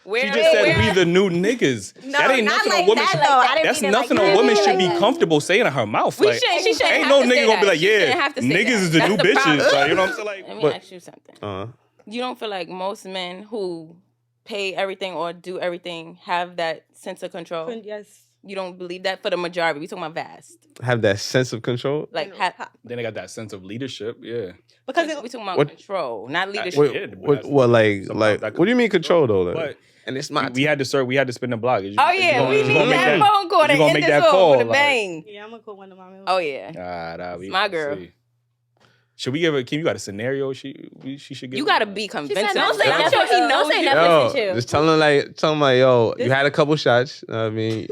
She just said we the new niggas. No, that ain't not nothing like a woman that, should. though. I didn't That's mean it nothing like a woman that. should be comfortable saying in her mouth. She like, shouldn't ain't have no to nigga say gonna be that. like, She shouldn't yeah, have to say niggas that. is the That's new the bitches. problem. Like, you know what I'm saying? Like, Let me ask you something. You don't feel like most men who pay everything or do everything have that sense of control? Yes. You don't believe that for the majority? We talking about vast. Have that sense of control? Like, then they got that sense of leadership. Yeah. Because we talking about control, not leadership. What do you mean control though? But and it's my we had to spin the block. We need that phone call to gonna end make this that call call. with a bang. Yeah, I'm gonna call one of my men. Oh yeah. It's my girl. See. Should we give her? Kim, you got a scenario? She should give. You gotta be convincing. Don't say I'm nothing. sure he knows. Don't say you. nothing to you. just tell him like, yo, you had a couple shots. I mean,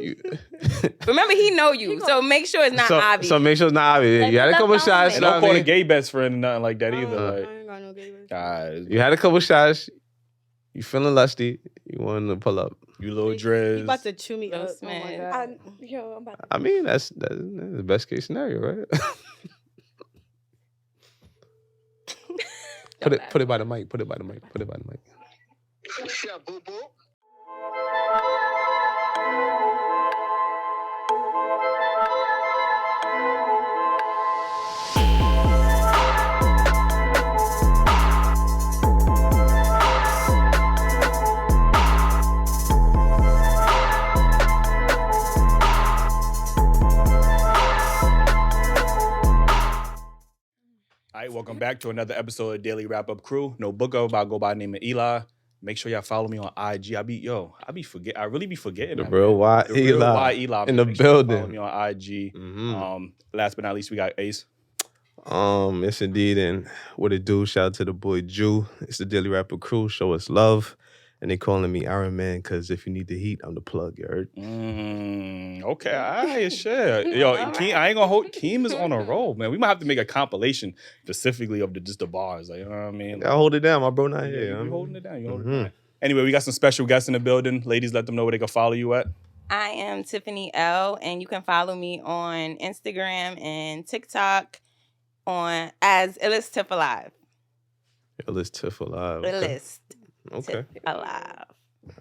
Remember he know you, so make sure it's not obvious. So make sure it's not obvious. You had a couple shots. And don't call a gay best friend or nothing like that either. I ain't got no gay best friend. You had a couple shots. You feeling lusty. You wanted to pull up. You little dress. You about to chew me up. Man. Oh my God. I'm about to... I mean, that's the best case scenario, right? Put it by the mic. Put it by the mic. Yeah, boo boo. All right, welcome back to another episode of Daily Wrap Up Crew. No book of, I go by the name of Eli. Make sure y'all follow me on IG. I really be forgetting. The real Y Eli in the building. Follow me on IG. Mm-hmm. Last but not least, we got Ace. Yes indeed, and what it do? Shout out to the boy Jew. It's the Daily Rapper Crew. Show us love, and they calling me Iron Man because if you need the heat, I'm the plug. You heard? Okay, all right, sure. Yo, Keem, I ain't gonna hold. Keem is on a roll, man. We might have to make a compilation specifically of just the bars. Like, you know what I mean? Like, I hold it down, my bro. Not here. You holding it down. You holding it down. Anyway, we got some special guests in the building. Ladies, let them know where they can follow you at. I am Tiffany L, and you can follow me on Instagram and TikTok on as Illest Tiff Alive. Illest Tiff Alive. Illest Okay. Tiff Alive.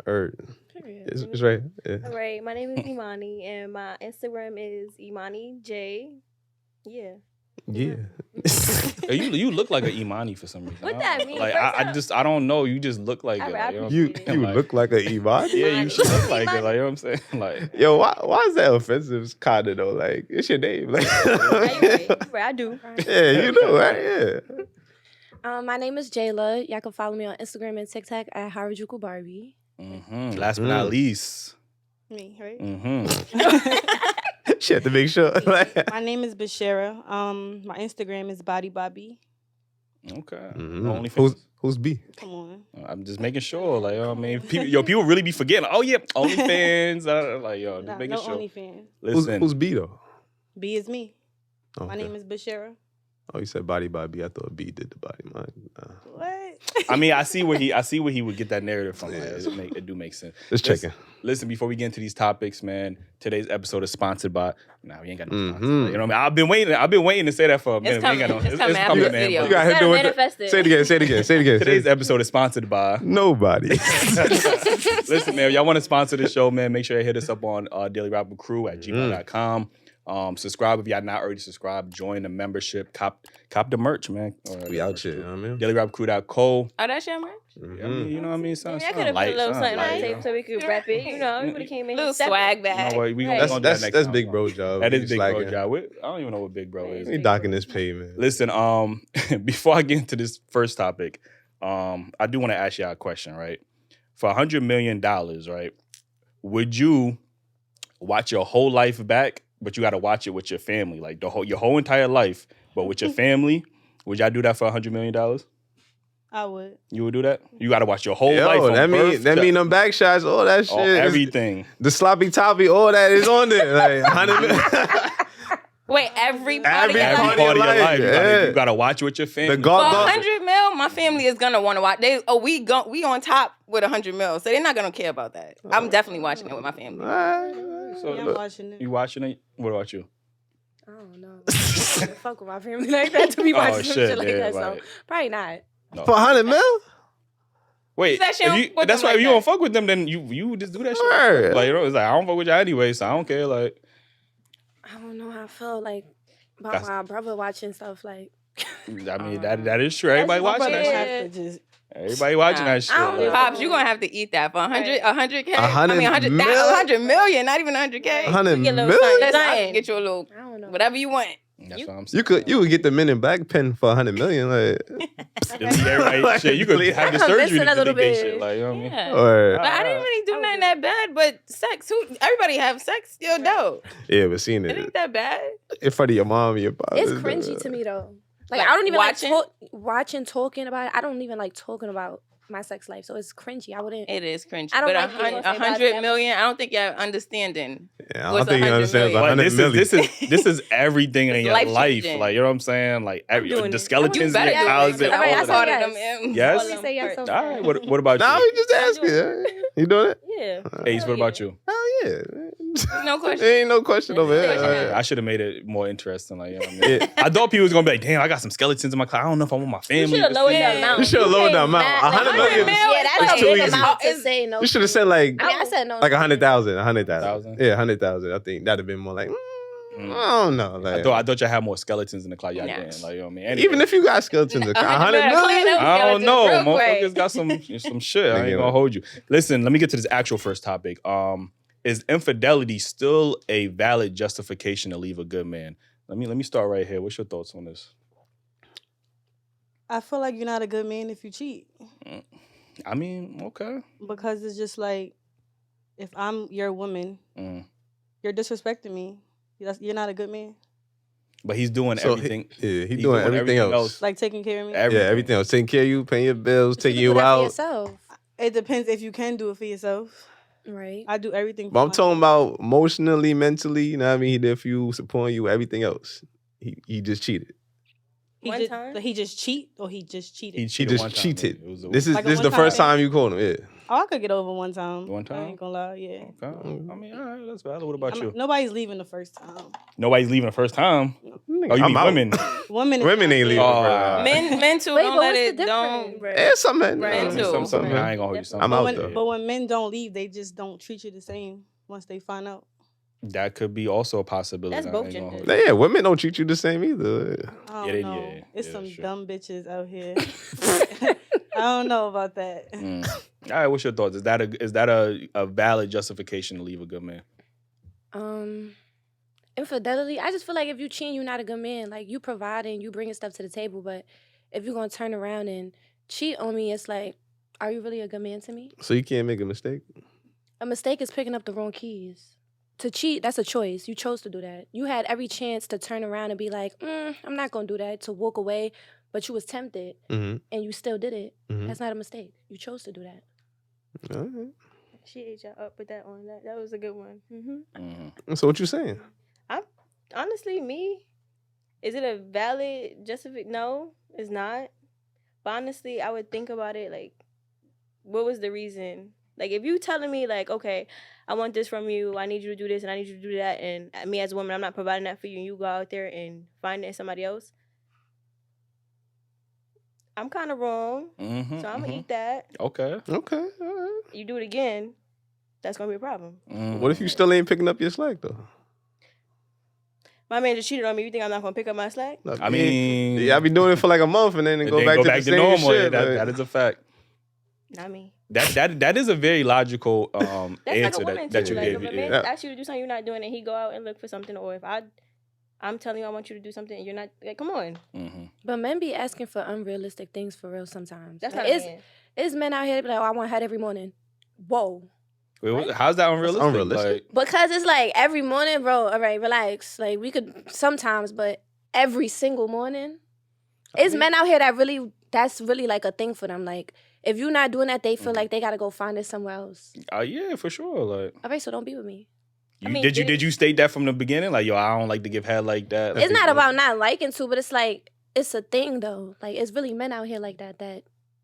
Heard. It's right. Yeah. All right, my name is Imani, and my Instagram is Imani J. Yeah. Yeah. You look like an Imani for some reason. What that mean? Like I don't know. You just look like it. Like, You look like an Imani. Yeah, you should look like it. Like, you know what I'm saying? Like, yo, why is that offensive? Kinda though. Like, it's your name. Like, right. I do. Yeah, you know, right? Yeah. My name is Jayla. Y'all can follow me on Instagram and TikTok at Harajuku Barbie. Last but not least, Me, right? She had to make sure. My name is Bashira. My Instagram is Body Bobby. Okay. Who's B? Come on. I'm just making sure. Like, you know what I mean? People really be forgetting. Like, oh yeah, OnlyFans. Like, yo, just making sure. OnlyFans. Listen, Who's B though? B is me. Okay. My name is Bashira. Oh, you said body by B. I thought B did the body. What? I mean, I see where he would get that narrative from. Like, it do make sense. Just checking. Listen, before we get into these topics, man, today's episode is sponsored by. Nah, we ain't got no sponsor. You know what I mean? I've been waiting to say that for a minute. It's coming after this video. You got hit doing that. Say it again. Today's episode is sponsored by nobody. Listen, man, y'all want to sponsor the show, man? Make sure you hit us up on Dailyrapupcrew at gmail.com. Subscribe if y'all not already subscribed. Join the membership. Cop the merch, man. We out here, you know what I mean? Dailyrapupcrew.co. Oh, that's your merch? Yeah, I mean, you know what I mean? I could have put a little something on the tape so we could rep it. You know, everybody came in. Little swag bag. You know what, that's Big Bro job. That is Big Bro job. I don't even know what Big Bro is. We docking this pay, man. Listen, before I get into this first topic, I do want to ask y'all a question, right? For $100 million, right? Would you watch your whole life back, but you got to watch it with your family, like your whole entire life, but with your family? Would y'all do that for $100 million? I would. You would do that? You got to watch your whole life. That mean them back shots, all that shit, everything. The sloppy toppy, all that is on there. Like 100 million. Wait, every part of your life. Yeah. You gotta watch with your family. For 100 mil, my family is gonna want to watch. We on top with 100 mil, so they're not gonna care about that. I'm definitely watching it with my family. So I'm watching it. You watching it? What about you? I don't know. I don't fuck with my family like that to be watching some shit like that. So probably not. No. For 100 mil? Wait, That's why you if like you that. don't fuck with them, then you just do that shit. Right. Like, you know, it's like I don't fuck with y'all anyway, so I don't care. Like, I don't know how I feel like about That's- my brother watching stuff like. I mean, that is true. Everybody That's watching that my shit. brother. Have to just Everybody watching that shit. I don't like- know. Pops, you're gonna have to eat that for 100, 100K. 100 100 million, not even 100K. 100 You get a little million. Listen, I'll something. get you a little I don't know. whatever you want. That's what I'm saying. You would get the Men in Black pen for 100 million. Like, Delete everybody shit. You could have the I'm surgery missing to a little delete that bit. shit. Like, you know what I mean? Yeah. or But I didn't really do nothing that bad, but sex, everybody have sex, still dope. yeah, but seeing It it ain't that bad. in front of your mom and your pop. It's cringy to me though. Like Like, I don't even watching? like watching, talking about it. I don't even like talking about my sex life, so it's cringy. I wouldn't. It is cringy. I don't But like people say about 100 that. million, I don't think you're understanding. Yeah, I What's don't think you 100 understand. million? But 100 this million. is this is everything in It's your life. life-changing. Like, you know what I'm saying? Like doing the it. skeletons You in better your do it. closet. All right, all I of said that. yes. Yes? All we say yes so All far. right. What about Nah, you? we just asking. You doing it? Yeah. Ace, what about you? Hell yeah. No question. There ain't no question over here. Yeah. I should have made it more interesting. Like, you know what I mean? Yeah. I thought people was gonna be like, "Damn, I got some skeletons in my closet. I don't know if I want my family." shoulda to lowered see the it." amount. You shoulda lowered the ain't amount. mad. 100 million. Yeah, that's It's a too big easy. amount to say no. You should have said like I mean, I said no. like 100,000. 100,000? Yeah, 100,000. I think that'd have been more like. I don't know. Like, I thought y'all had more skeletons in the closet. Y'all Nah. didn't. Like, you know what I mean? Anyway. even if you got skeletons, 100 million. million. I don't know. Real quick. Motherfuckers got some shit. I Nigga, ain't gonna hold you. Listen, let me get to this actual first topic. Is infidelity still a valid justification to leave a good man? Let me start right here. What's your thoughts on this? I feel like you're not a good man if you cheat. I mean, okay. Because it's just like, if I'm your woman, Mm. you're disrespecting me. You're not a good man. But he's doing So everything. He's doing everything else. Like taking care of me. Everything. Yeah, everything else. Taking care of you, paying your bills, taking You you can do that for out. yourself. It depends if you can do it for yourself. Right. I do everything for But I'm myself. talking about emotionally, mentally, you know what I mean? He there for you, supporting you, everything else. He just cheated. One time? He just cheat or he just cheated? He He cheated just one time. cheated. It was a- This is Like a this the one-time first thing? time you called him, yeah. Oh, I could get over one time. One time? I ain't gonna lie, yeah. Okay. I mean, all right, that's valid. What about you? Nobody's leaving the first time. Nobody's leaving the first time. Oh, you I'm mean out. women? Women Women ain't leaving. Oh, bro. Men too, Wait, don't but let what's it, the don't. difference? Right. Yeah, something. Right, no, too. Something. I ain't gonna hold you. Something. I'm out when, though. But when men don't leave, they just don't treat you the same once they find out. That could be also a possibility. That's I both ain't gonna genders. hold you. Yeah, women don't treat you the same either. I don't Yeah, they- know. yeah, It's yeah, some sure. dumb bitches out here. I don't know about that. Mm. All right, what's your thoughts? Is that a valid justification to leave a good man? Infidelity. I just feel like if you cheat, you're not a good man. Like you providing, you bringing stuff to the table, but if you're gonna turn around and cheat on me, it's like, are you really a good man to me? So you can't make a mistake. A mistake is picking up the wrong keys. To cheat, that's a choice. You chose to do that. You had every chance to turn around and be like, I'm not gonna do that, to walk away, but you was tempted Mm-hmm. and you still did it. Mhm. That's not a mistake. You chose to do that. All right. She ate y'all up with that one. That was a good one. Mm-hmm. So what you saying? Honestly, me, is it a valid justification? No, it's not. But honestly, I would think about it like, what was the reason? Like, if you telling me like, okay, I want this from you, I need you to do this and I need you to do that, and me as a woman, I'm not providing that for you, and you go out there and find it in somebody else, I'm kind of wrong. Mm-hmm, So I'm gonna eat that. Okay. Okay. All right. You do it again, that's gonna be a problem. What if you still ain't picking up your slack though? My man just cheated on me. You think I'm not gonna pick up my slack? I mean, yeah, I be doing it for like a month and then and go then back to the same normal. shit. Yeah, like- that is a fact. Not me. That is a very logical That's answer like a woman that too. you Like gave. if a Yeah. man asks you to do something you're not doing, and he go out and look for something, or if I'm telling you I want you to do something and you're not, like, come on. Mm-hmm. But men be asking for unrealistic things for real sometimes. That's Like, not a man. it's men out here that be like, oh, I want head every morning. Whoa. Wait, how's that unrealistic? unrealistic. Like, Because it's like every morning, bro. All right, relax. Like we could sometimes, but every single morning, it's men out here that's really like a thing for them. Like if you're not doing that, they feel like they gotta go find it somewhere else. yeah, for sure. Like, All right, so don't be with me. did you state that from the beginning? Like, yo, I don't like to give head like that. It's not about not liking to, but it's like it's a thing though. Like it's really men out here like that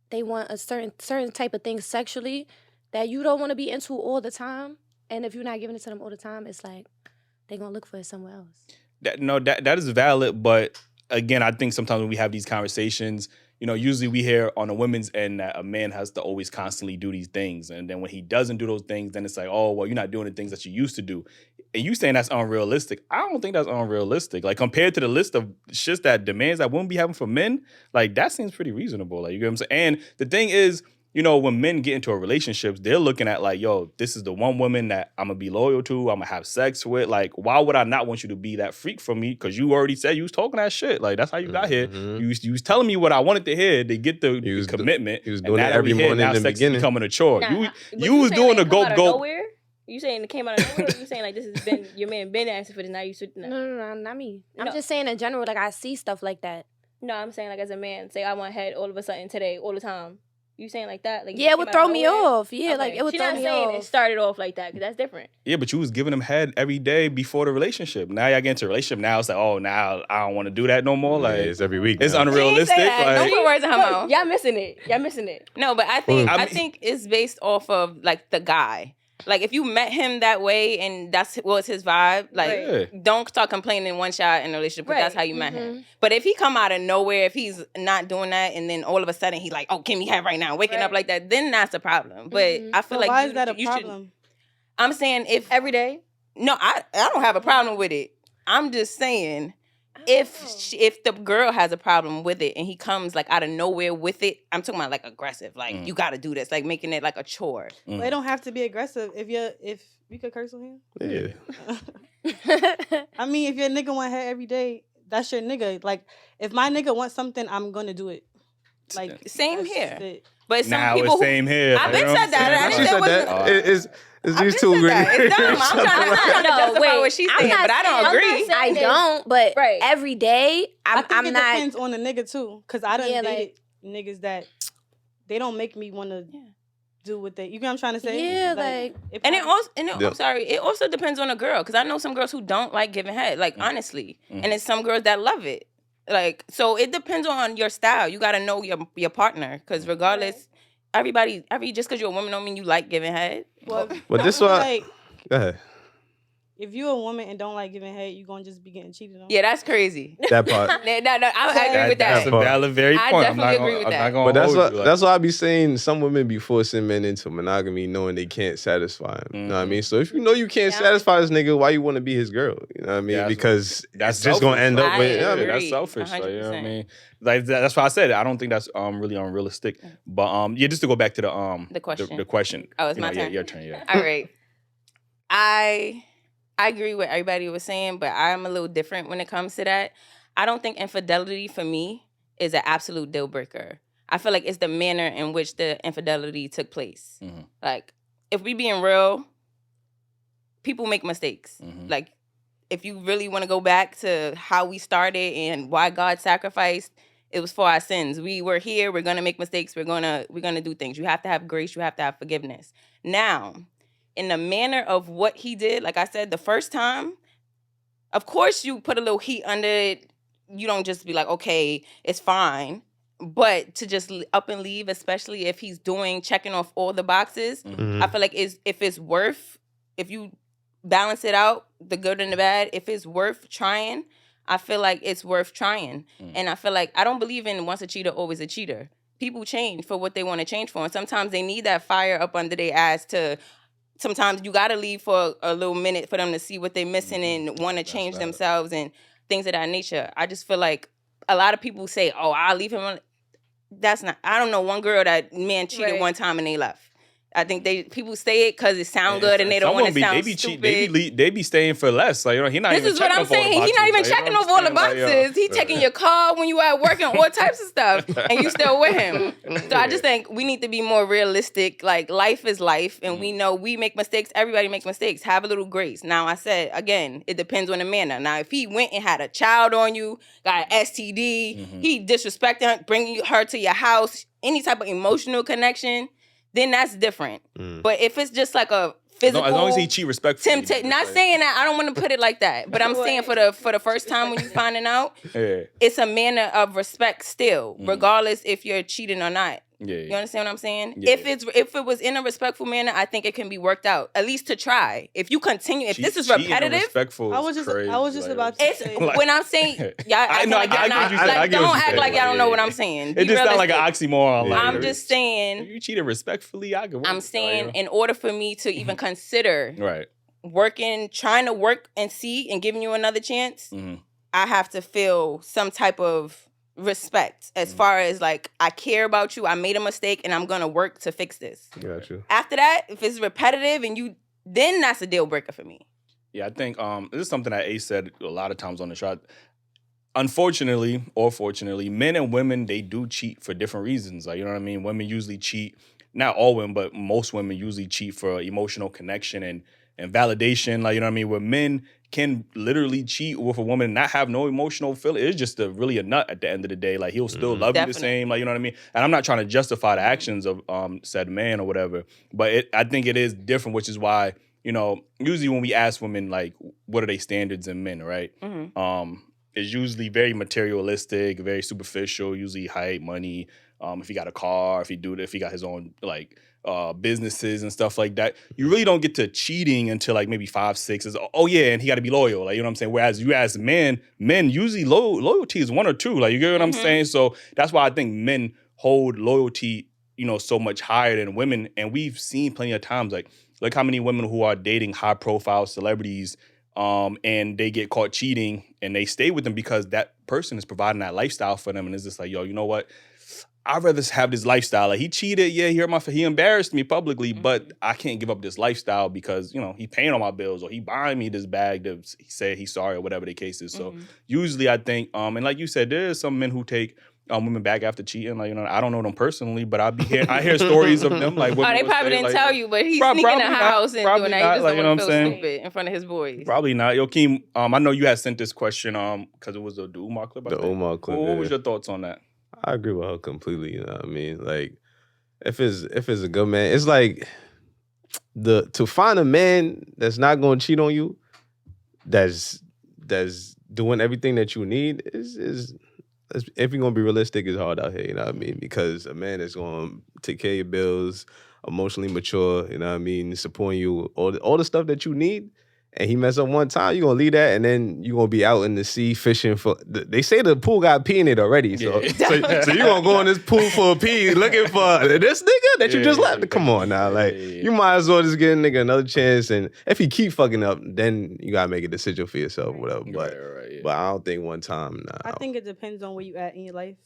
they want a certain type of thing sexually that you don't want to be into all the time. And if you're not giving it to them all the time, it's like they're gonna look for it somewhere else. That is valid, but again, I think sometimes when we have these conversations, usually we hear on the women's end that a man has to always constantly do these things. And then when he doesn't do those things, then it's like, oh, well, you're not doing the things that you used to do. And you saying that's unrealistic. I don't think that's unrealistic. Like, compared to the list of shits that demands that women be having for men, like, that seems pretty reasonable. Like, you get what I'm saying? And the thing is, when men get into a relationships, they're looking at like, yo, this is the one woman that I'm gonna be loyal to, I'm gonna have sex with. Like, why would I not want you to be that freak for me? Because you already said you was talking that shit. Like, that's how you got here. You was telling me what I wanted to hear to get the commitment. He was doing it every morning in the beginning. Becoming a chore. Nah, you was doing the go. Nowhere? You saying it came out of nowhere? You saying like this has been your man been asking for this? Now you should No, not me. No. I'm just saying in general. Like I see stuff like that. No, I'm saying like as a man, say I want head all of a sudden today, all the time. You saying like that? Like Yeah, it would throw me off. Yeah, Okay. like it would She's throw not me saying off. it started off like that because that's different. Yeah, but you was giving them head every day before the relationship. Now y'all get into a relationship. Now it's like, oh, now I don't want to do that no more. Like, it's every week. it's now. unrealistic. She ain't say that. Like, Don't put words in her mouth. Y'all missing it. No, but I think Well, I think it's based off of like the guy. Like if you met him that way and that's was his vibe, like Right. don't start complaining one shot in a relationship because that's how you met him. But if he come out of nowhere, if he's not doing that, and then all of a sudden he like, oh, give me head right now, waking up like that, then that's a problem. But I feel So like why you, is that a you problem? should. I'm saying if Every day. no, I don't have a problem with it. I'm just saying. If the girl has a problem with it and he comes like out of nowhere with it, I'm talking about like aggressive, like you got to do this, like making it like a chore. Well, it don't have to be aggressive. If we could curse on here. Yeah. I mean, if your nigga want head every day, that's your nigga. Like, if my nigga wants something, I'm gonna do it. Like, Same that's here. just it. But some now people it's same here. I've Like, been you know said that. what I I'm She didn't saying? said wasn't- that. It's I've these been two said agree. that. It's dumb. I'm trying to justify wait, what she's I'm saying, not but I don't saying- I'm agree. not I don't, but Right. every day I think I'm it not. depends on the nigga too, cause I done Yeah, dated niggas that they don't make me want to do what they. You know what I'm trying to say? Yeah, like And it also, Yeah. I'm sorry, it also depends on a girl because I know some girls who don't like giving head, like honestly, and it's some girls that love it. Like, so it depends on your style. You got to know your partner because regardless, just because you're a woman don't mean you like giving head. Well, But I this feel why. like Go ahead. if you're a woman and don't like giving head, you gonna just be getting cheated on. Yeah, that's crazy. That part. No, I agree with That's that. a valid, very I point. I'm definitely not agree gonna, with I'm that. not gonna But that's hold what you, like- that's why I be saying some women be forcing men into monogamy knowing they can't satisfy him. You know what I mean? So if you know you can't satisfy this nigga, why you want to be his girl? You know what I mean? Yeah, because that's it's just gonna selfish. end up I with. You know what I mean? agree. That's selfish. Like, you know what I 100%. mean? Like that's why I said it. I don't think that's really unrealistic. But yeah, just to go back to the question. The question. Oh, it's You my know, yeah, turn. your turn. Yeah. All right. I agree with everybody was saying, but I'm a little different when it comes to that. I don't think infidelity for me is an absolute deal breaker. I feel like it's the manner in which the infidelity took place. Mhm. Like, if we being real, people make mistakes. Mhm. Like, if you really want to go back to how we started and why God sacrificed, it was for our sins. We were here. We're gonna make mistakes. We're gonna do things. You have to have grace. You have to have forgiveness. Now, in the manner of what he did, like I said, the first time, of course you put a little heat under it. You don't just be like, okay, it's fine. But to just up and leave, especially if he's checking off all the boxes, Mhm. I feel like if you balance it out, the good and the bad, if it's worth trying, I feel like it's worth trying. And I feel like I don't believe in once a cheater, always a cheater. People change for what they want to change for. And sometimes they need that fire up under their ass sometimes you got to leave for a little minute for them to see what they're missing and want to change themselves and things of that nature. I just feel like a lot of people say, oh, I'll leave him. That's not, I don't know one girl that man cheated one time and they left. I think people say it because it sounds good and they don't want to sound stupid. They be staying for less. Like, you know, he not This even is what checking I'm off all the saying. He's not boxes. even Like, you know checking what off all the I'm saying? Like, yo. boxes. He checking your car when you at work and all types of stuff, and you still with him. So I just think we need to be more realistic. Like, life is life, and we know we make mistakes. Everybody makes mistakes. Have a little grace. Now, I said, again, it depends on the manner. Now, if he went and had a child on you, got an STD, he disrespected her, bringing her to your house, any type of emotional connection, then that's different. But if it's just like a physical, as long as he cheat respectfully. not saying that I don't want to put it like that, but I'm saying for the first time when you finding out, Yeah. it's a manner of respect still, regardless if you're cheating or not. Yeah, You understand what I'm saying? Yeah. If it was in a respectful manner, I think it can be worked out. At least to try. If you continue, if this is repetitive, respectful. I was just about to it's say. when I'm saying y'all. I know, I get what you're saying. I get what Don't you're act saying. like y'all don't know Yeah, what yeah. I'm saying. It just sounds like an oxymoron. Like, I'm just saying. If you cheated respectfully, I could. I'm saying in order for me to even consider right trying to work and see and giving you another chance, Mm-hmm. I have to feel some type of respect as far as like I care about you. I made a mistake and I'm gonna work to fix this. Got you. After that, if it's repetitive and then that's a deal breaker for me. Yeah, I think this is something that Ace said a lot of times on the show. Unfortunately or fortunately, men and women, they do cheat for different reasons. Like, you know what I mean? Women usually cheat, not all women, but most women usually cheat for emotional connection and validation. Like, you know what I mean? Where men can literally cheat with a woman and not have no emotional feeling. It's just really a nut at the end of the day. Like, he'll still love you the same. Like, you know what I mean? And I'm not trying to justify the actions of said man or whatever, but I think it is different, which is why, you know, usually when we ask women, like, what are they standards in men, right? Mm-hmm. It's usually very materialistic, very superficial, usually height, money, if he got a car, if he got his own, like, businesses and stuff like that. You really don't get to cheating until like maybe 5, 6 is, oh yeah, and he got to be loyal. Like, you know what I'm saying? Whereas you as men usually loyalty is 1 or 2. Like, you get what I'm saying? So that's why I think men hold loyalty, you know, so much higher than women. And we've seen plenty of times, like, look how many women who are dating high profile celebrities and they get caught cheating and they stay with them because that person is providing that lifestyle for them. And it's just like, yo, you know what? I'd rather have this lifestyle. Like, he cheated, yeah, he embarrassed me publicly, but I can't give up this lifestyle because, you know, he paying all my bills or he buying me this bag to say he's sorry or whatever the case is. So usually I think, and like you said, there is some men who take women back after cheating. Like, you know, I don't know them personally, but I hear stories of them. Like, they probably didn't tell you, but he's sneaking in the house and doing that. He just like, don't want to feel stupid in front of his boys. Probably not. Yo, Keem, I know you had sent this question because it was the Umar clip. The Umar clip. What was your thoughts on that? I agree with her completely. You know what I mean? Like, if it's a good man, it's like to find a man that's not going to cheat on you, that's doing everything that you need is if you're gonna be realistic, it's hard out here. You know what I mean? Because a man is going to take care of your bills, emotionally mature. You know what I mean? Supporting you, all the stuff that you need. And he mess up one time, you're going to leave that, and then you're going to be out in the sea fishing for... They say the pool got pee in it already, so you're going to go in this pool for a pee looking for this nigga that you just left. Come on now. Like, you might as well just give a nigga another chance, and if he keep fucking up, then you got to make a decision for yourself, whatever. But I don't think one time, nah. I think it depends on where you at in your life.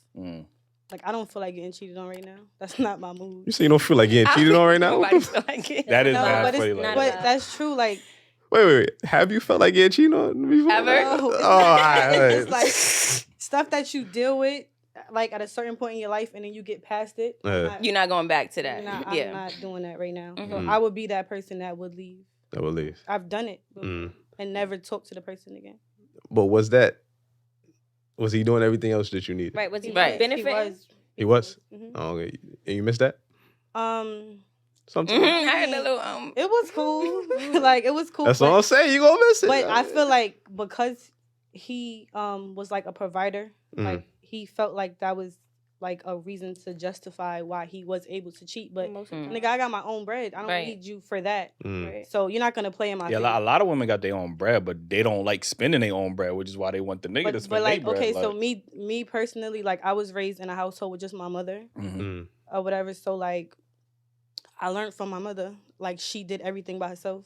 Like, I don't feel like getting cheated on right now. That's not my mood. You say you don't feel like getting cheated on right now? Nobody feel like it. That is but that's true, like... Wait. Have you felt like getting cheated on before? Ever? No, it's like stuff that you deal with, like at a certain point in your life, and then you get past it. You're not going back to that. I'm not doing that right now. So I would be that person that would leave. I've done it and never talked to the person again. But was he doing everything else that you needed? Right. Was he Right. benefiting? He was? Mm-hmm. Oh, okay. And you missed that? I Sometimes. heard that little It was cool. Like, it was cool. That's all I'm saying. You gonna miss it. But I feel like because he was like a provider, like he felt like that was like a reason to justify why he was able to cheat. But nigga, I got my own bread. I don't need you for that. Right. So you're not gonna play in my favor. A lot of women got their own bread, but they don't like spending their own bread, which is why they want the nigga to spend their bread. Okay, so me personally, like, I was raised in a household with just my mother or whatever. So like, I learned from my mother, like, she did everything by herself.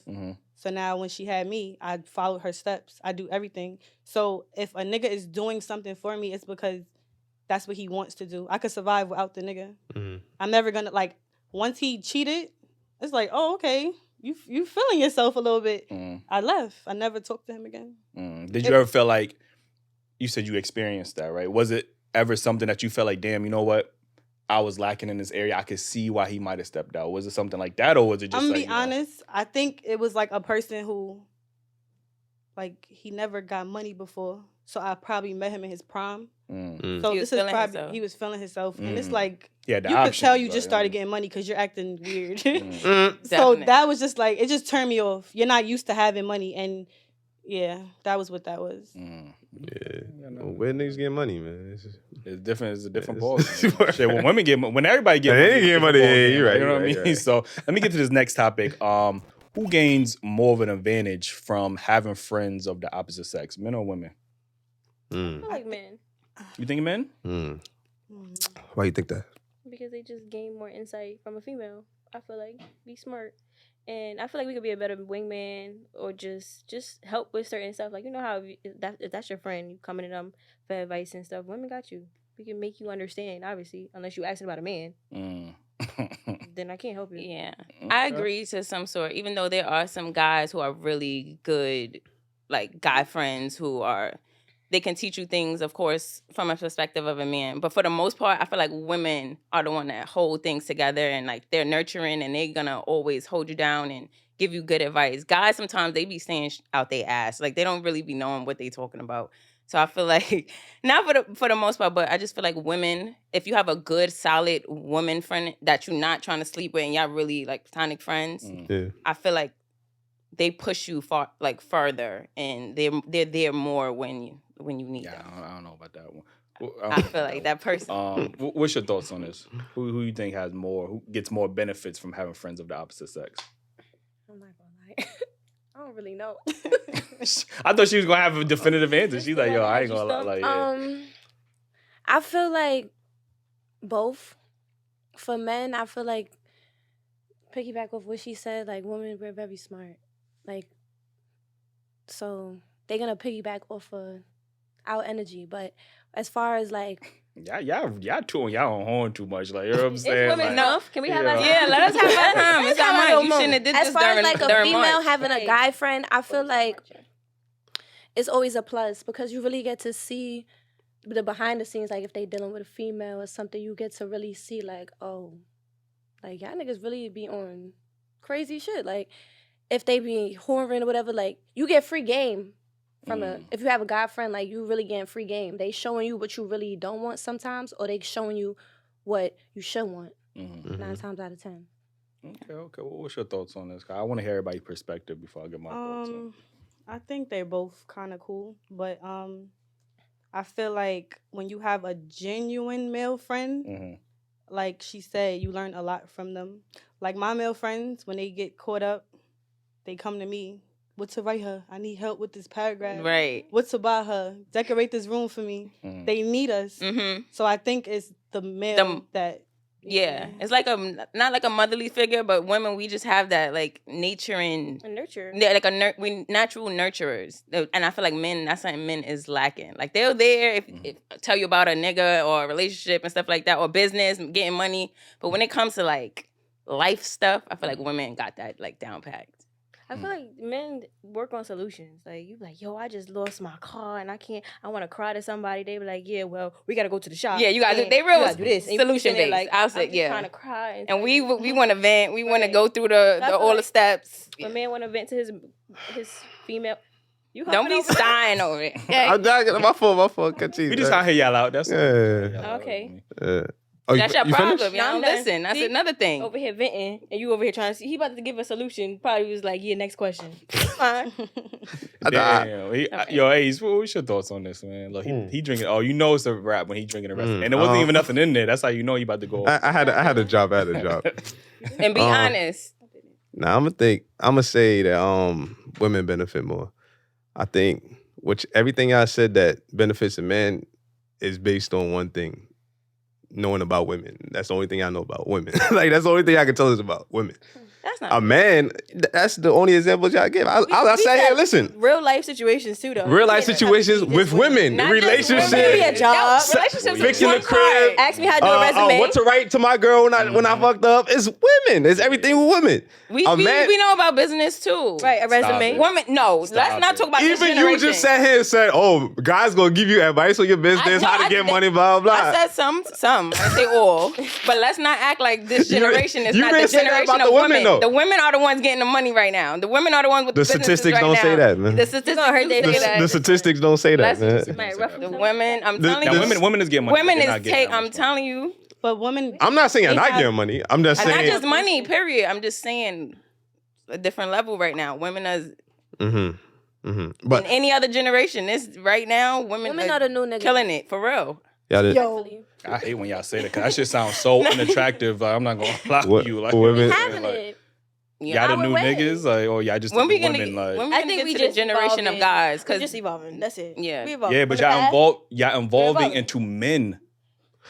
So now when she had me, I followed her steps. I do everything. So if a nigga is doing something for me, it's because that's what he wants to do. I could survive without the nigga. I'm never gonna, like, once he cheated, it's like, oh, okay, you feeling yourself a little bit. I left. I never talked to him again. Did you ever feel like, you said you experienced that, right? Was it ever something that you felt like, damn, you know what? I was lacking in this area. I could see why he might have stepped out. Was it something like that, or was it just? I'm gonna be honest. I think it was like a person who, like, he never got money before, so I probably met him in his prime. So this is probably he was feeling himself, and it's like you could tell you just started getting money because you're acting weird. So that was just like, it just turned me off. You're not used to having money, and Yeah, that was what that was. Yeah. Well, where niggas get money, man? It's different. It's a different ball. Shit, when women get, when everybody get When money, they it's a get different money, ball yeah, game, you're right, You know you're what I right, mean? you're right. So let me get to this next topic. Who gains more of an advantage from having friends of the opposite sex, men or women? I feel like men, You think men? Why you think that? because they just gain more insight from a female. I feel like be smart, and I feel like we could be a better wingman or just help with certain stuff. Like, you know how if that's your friend, you coming to them for advice and stuff. Women got you. We can make you understand. Obviously, unless you asking about a man, then I can't help you. Yeah, I agree to some sort. Even though there are some guys who are really good, like guy friends who are, they can teach you things, of course, from a perspective of a man. But for the most part, I feel like women are the one that hold things together and like they're nurturing and they're gonna always hold you down and give you good advice. Guys, sometimes they be saying out their ass, like they don't really be knowing what they talking about. So I feel like, not for the most part, but I just feel like women, if you have a good, solid woman friend that you're not trying to sleep with and y'all really like platonic friends, I feel like they push you further and they're there more when you need them. I don't know about that one. I feel like that person. What's your thoughts on this? Who you think has more? Who gets more benefits from having friends of the opposite sex? I'm not gonna lie. I don't really know. I thought she was gonna have a definitive answer. She's like, yo, I ain't gonna lie. Like, yeah. I feel like both. For men, I feel like piggyback off what she said. Like, women, we're very smart. Like, so they're gonna piggyback off of our energy. But as far as like, y'all tooting y'all on horn too much. Like, you know what I'm saying? It's women's enough. Can we have that? Yeah, let us have that time. It's not mine. You shouldn't have did as this far as during like a during female March. having a guy friend, I feel like it's always a plus because you really get to see the behind the scenes. Like if they dealing with a female or something, you get to really see like, oh, like y'all niggas really be on crazy shit. Like if they be whoring or whatever, like you get free game from if you have a guy friend, like you really getting free game. They showing you what you really don't want sometimes, or they showing you what you should want 9 times out of 10. Okay. Well, what's your thoughts on this? I want to hear everybody's perspective before I get my thoughts on. I think they're both kind of cool, but I feel like when you have a genuine male friend, like she said, you learn a lot from them. Like my male friends, when they get caught up, they come to me. What to write her? I need help with this paragraph. Right. What to buy her? Decorate this room for me. They need us. So I think it's the male that. Yeah, it's like not like a motherly figure, but women, we just have that like nature and nurture. Yeah, like we natural nurturers, and I feel like men, that's something men is lacking. Like they're there if tell you about a nigga or a relationship and stuff like that, or business, getting money, but when it comes to like life stuff, I feel like women got that like down packed. I feel like men work on solutions. Like, you be like, yo, I just lost my car and I want to cry to somebody. They be like, yeah, well, we got to go to the shop. Yeah, you got to, they real do this. solution based. Like, I'll say, yeah. trying to cry. And we want to vent. We want to go through all the steps. A man want to vent to his female. You don't be sighing over it. I'm not, my fault. We just out here yell out. That's okay. Oh, that's your problem. Finished? Y'all listen. That's another thing. Over here venting, and you over here trying to see. He about to give a solution. Probably was like, yeah, next question. Fine. Damn. Yo, Ace, what's your thoughts on this, man? Look, he drinking. Oh, you know it's a rap when he drinking the rest. And there wasn't even nothing in there. That's how you know he about to go. I had a job. And be honest. Now I'm gonna say that women benefit more. I think everything I said that benefits a man is based on one thing. Knowing about women. That's the only thing I know about women. Like, that's the only thing I can tell us about women. That's not a man. That's the only examples y'all give. I say here, listen. Real life situations too, though. Real life situations with women. Relationships. Maybe a job. Relationships. Fixing the crib. Ask me how to do a resume. What to write to my girl when I fucked up. It's women. It's everything with women. We know about business too. Right, a resume. Women, no. Let's not talk about this generation. Even you just sat here and said, oh, guys gonna give you advice on your business, how to get money, blah, blah, blah. I said some. I say all. But let's not act like this generation is not the generation of women. Though. The women are the ones getting the money right now. The women are the ones with the statistics don't say that, man. The statistics don't hurt that. The statistics don't say that, man. The women, I'm telling you. Women is getting money. Women is I'm telling you. But women. I'm not saying I'm not getting money. I'm just saying. Not just money, period. I'm just saying a different level right now. Women are. But in any other generation, this right now, women Women are the new niggas. killing it for real. y'all did, Yo, I hate when y'all say that because that shit sounds so unattractive. Like, I'm not gonna lie What- to you. Like, women- you know what I'm having saying? Like, it. y'all the Our new way. niggas, like, or y'all just When the we gonna women, like. when we I gonna think get we to just the generation evolving. of guys? We're Because just evolving. That's it. Yeah. We evolving. Yeah, but From the past, y'all evolving evolving. into men.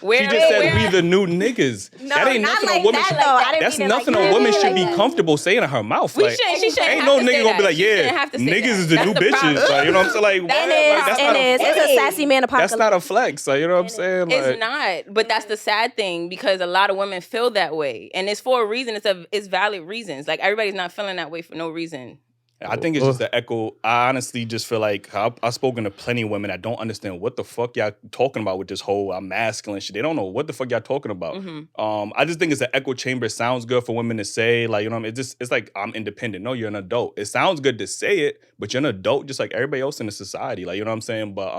where She just said where- we the new niggas. No, that ain't not nothing like a woman that, should. though. I didn't That's mean it like nothing that. a woman Yeah, should like be that. comfortable saying in her mouth. We Like, shouldn't. She shouldn't ain't have no to nigga say gonna be that. like, She shouldn't yeah, have to say niggas that. is the That's new the bitches. problem. Like, you know what I'm saying? Like, what? And Like, that's not a it's a sassy man apocalypse. That's not a flex. Like, you know what I'm saying? Like, It's not, but that's the sad thing because a lot of women feel that way, and it's for a reason. It's valid reasons. Like everybody's not feeling that way for no reason. I think it's just an echo. I honestly just feel like I've spoken to plenty of women that don't understand what the fuck y'all talking about with this whole masculine shit. They don't know what the fuck y'all talking about. I just think it's an echo chamber. It sounds good for women to say, like, you know what I mean? It's like, I'm independent. No, you're an adult. It sounds good to say it, but you're an adult just like everybody else in the society. Like, you know what I'm saying? But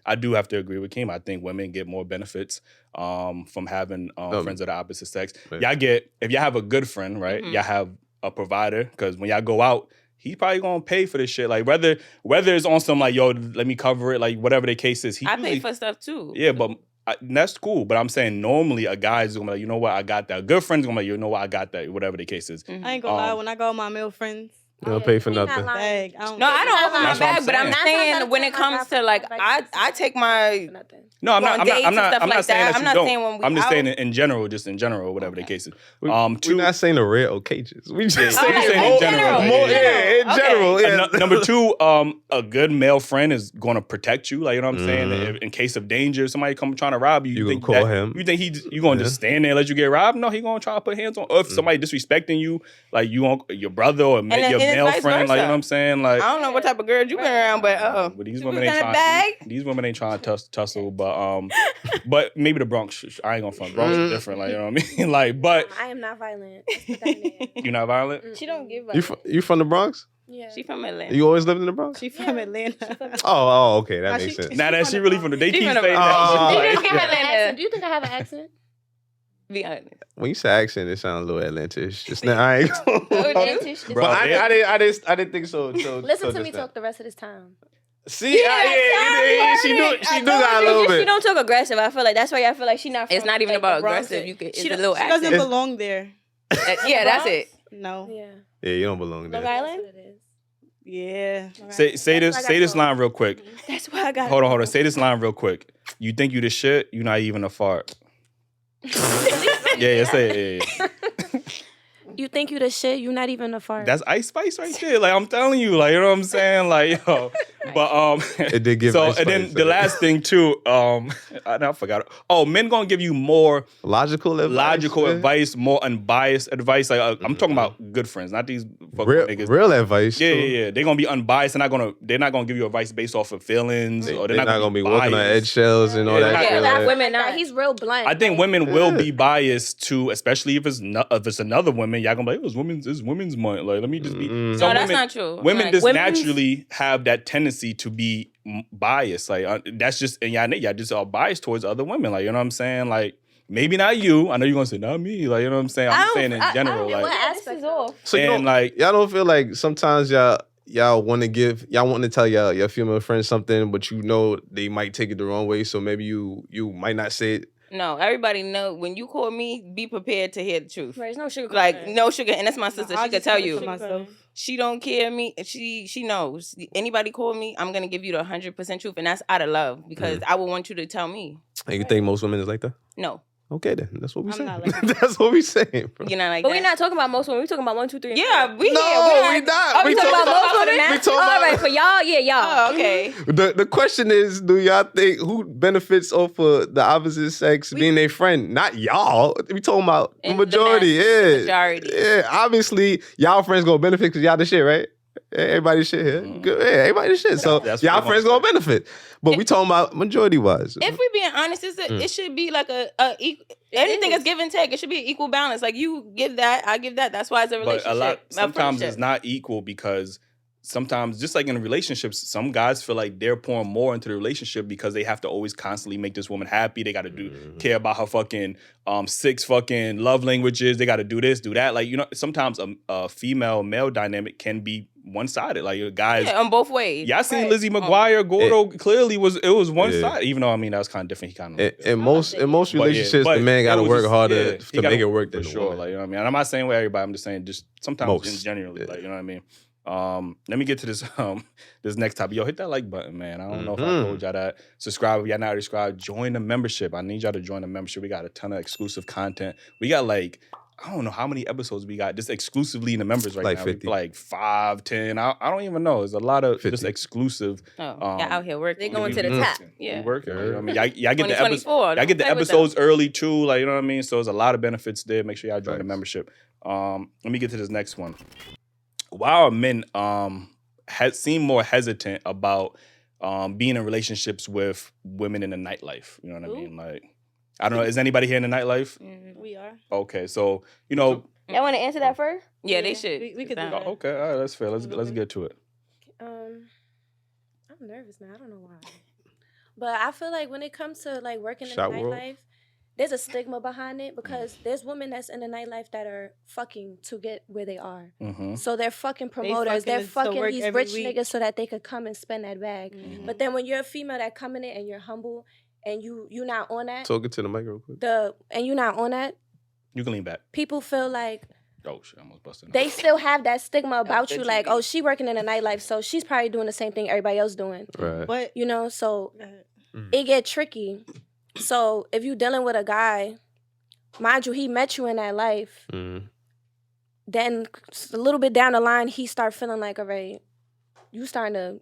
I do have to agree with Kim. I think women get more benefits from having friends of the opposite sex. Right. Y'all get, if y'all have a good friend, right? Y'all have a provider, because when y'all go out, he probably gonna pay for this shit. Like whether it's on some like, yo, let me cover it, like whatever the case is. I pay for stuff too. Yeah, but that's cool. But I'm saying normally a guy's gonna be like, you know what, I got that. A good friend's gonna be like, you know what, I got that. Whatever the case is. I ain't gonna lie. When I go with my male friends, you don't pay for He not nothing. lying. bag, I don't No, I don't open my That's what I'm bag, but I'm saying. saying when it comes to like, I take my. No, I'm Well, not. dates I'm and not. stuff I'm not like saying that. that I'm you not don't. saying when we I'm just out. saying in general, just in general, whatever the case is. We're not saying the rare occasions. We just Yeah, saying I'm saying in general. in Okay. general. Yeah. Number two, a good male friend is going to protect you. Like, you know what I'm saying? Mhm. In case of danger, somebody come trying to rob you. You think gonna call him. You think you going to just stand there and let you get robbed? No, he going to try to put hands on. Or if somebody disrespecting you, like you on your brother or your and it's male vice friend, like, you know versa. what I'm saying? Like, I don't know what type of girl you been around, but but these she women was ain't in a trying. bag. These women ain't trying to tussle, but maybe the Bronx. I ain't gonna front. Bronx is different. Like, you know what I mean? Like, but I am not violent. Let's put that in there. you're not violent. She don't give a. You from the Bronx? Yeah. She from Atlanta. You always lived in the Bronx? she from Atlanta. Oh, okay, that Now makes she- sense. Now that she really from the, they She keep from the saying Bronx. that. Oh, She just yeah. give Atlanta. Do you think I have an accent? Be honest. When you say accent, it sounds a little Atlantish. Just now, I ain't. Atlantish. Bro, But they- I didn't think so. Listen to me talk the rest of this time. See, she do got a little She bit. don't talk aggressive. I feel like that's why I feel like she not. It's from, not even like, about the Bronx. aggressive. You could. It's She a little She doesn't accent. belong there. Yeah, that's it. No. Yeah. Yeah, you don't belong Long there. Island. That's what it is. Yeah. Say this line real quick. That's why I got. Hold on. Say this line real quick. You think you the shit? You not even a fart. Yeah, say it. Yeah. You think you the shit? You not even a fart. That's Ice Spice right there. Like, I'm telling you, like, you know what I'm saying? Like, yo. But It did give so Ice and then Spice, the last thing too, I forgot. Oh, men gonna give you more logical advice. advice, more unbiased advice. Like, I'm talking about good friends, not these fucking niggas. Real advice. Yeah, too. yeah. They're gonna be unbiased. They're not gonna give you advice based off of feelings, or They're not gonna be walking on biased. eggshells and all Yeah, that. yeah, shit, that like- women Nah, not. he's real blunt. I think Like, women will be biased too, especially if it's another woman. Y'all gonna be like, it's women's month. Like, let me just be. Mm-mm. Some No, that's women- not true. Women Like, just women's- naturally have that tendency to be biased. Like, that's just, and y'all just are biased towards other women. Like, you know what I'm saying? Like, maybe not you. I know you're gonna say not me. Like, you know what I'm saying? I'm saying in general. what Like, aspect is off. So you and don't, like, y'all don't feel like sometimes y'all want to tell your female friends something, but you know they might take it the wrong way. So maybe you might not say it. No, everybody know when you call me, be prepared to hear the truth. Right, there's no sugar. Like no sugar, and that's my sister. I She could just tell keep it you. to myself. She don't care me. She knows. Anybody call me, I'm gonna give you the 100% truth, and that's out of love because I would want you to tell me. And you think most women is like that? No, Okay, then that's what we I'm saying. not like that. That's what we saying, bro. you're not like But that. we're not talking about most women. We're talking about 1, 2, 3. and Yeah, four. we No, here. we not. Oh, We we talking talking about about- most women. we talking All about- right, for y'all, yeah, y'all. Oh, okay. The question is, do y'all think who benefits off of the opposite sex being their friend? Not y'all. We talking about the And the majority. the majority. Yeah. Obviously, y'all friends gonna benefit because y'all the shit, right? Everybody shit here. Good. Yeah, everybody the shit. So That's what y'all they friends gonna gonna benefit. But we talking about majority wise. If we being honest, it should be like anything is give and take. It should be an equal balance. Like you give that, I give that. That's why it's a relationship. Sometimes it's not equal because sometimes, just like in relationships, some guys feel like they're pouring more into the relationship because they have to always constantly make this woman happy. They got to care about her fucking 6 fucking love languages. They got to do this, do that. Like, you know, sometimes a female male dynamic can be one-sided. Like guys, on both ways. y'all seen Right. Lizzie McGuire, Gordo clearly it was one Yeah. side. Even though I mean that was kind of different. He kind of In most relationships, the man got to work harder to make it work than for the sure. woman. Like you know what I mean. And I'm not saying with everybody. I'm just saying just sometimes Most. in generally. Yeah. Like you know what I mean. Let me get to this this next topic. Yo, hit that like button, man. I don't know if I told y'all that. Subscribe if y'all not already subscribed. Join the membership. I need y'all to join the membership. We got a ton of exclusive content. We got like I don't know how many episodes we got just exclusively in the members right Like now. 50. Like 5, 10. I don't even know. There's a lot of 50. just exclusive. Oh, y'all out here working. They going to the we top. working. Yeah. We working. You know what I mean, y'all get the 2024. y'all get the Play with episodes early too. Like you know what I mean. So there's a lot of benefits there. Make sure y'all join the Facts. membership. Let me get to this next one. Why are men seem more hesitant about being in relationships with women in the nightlife? You know what I mean? Like, I don't know. Is anybody here in the nightlife? We are. Okay, so you know. Y'all want to answer that first? Yeah, they should. We could do Sit that. down. Okay, all right, that's fair. Let's get to it. I'm nervous now. I don't know why. But I feel like when it comes to like working in the Shot world. nightlife, there's a stigma behind it because there's women that's in the nightlife that are fucking to get where they are. Mm-hmm. So they're fucking promoters. They're to fucking work these every rich week. niggas so that they could come and spend that bag. Mhm. But then when you're a female that come in it and you're humble and you're not on that, Talking to the mic real quick. you're not on that, You can lean back. people feel like Oh shit, I almost busted. they still have that stigma about good you, to like, be. oh, she working in the nightlife, so she's probably doing the same thing everybody else doing. Right. But You know, so Mm. it get tricky. So if you dealing with a guy, mind you, he met you in that life, Mm. then a little bit down the line, he start feeling like, all right, you starting to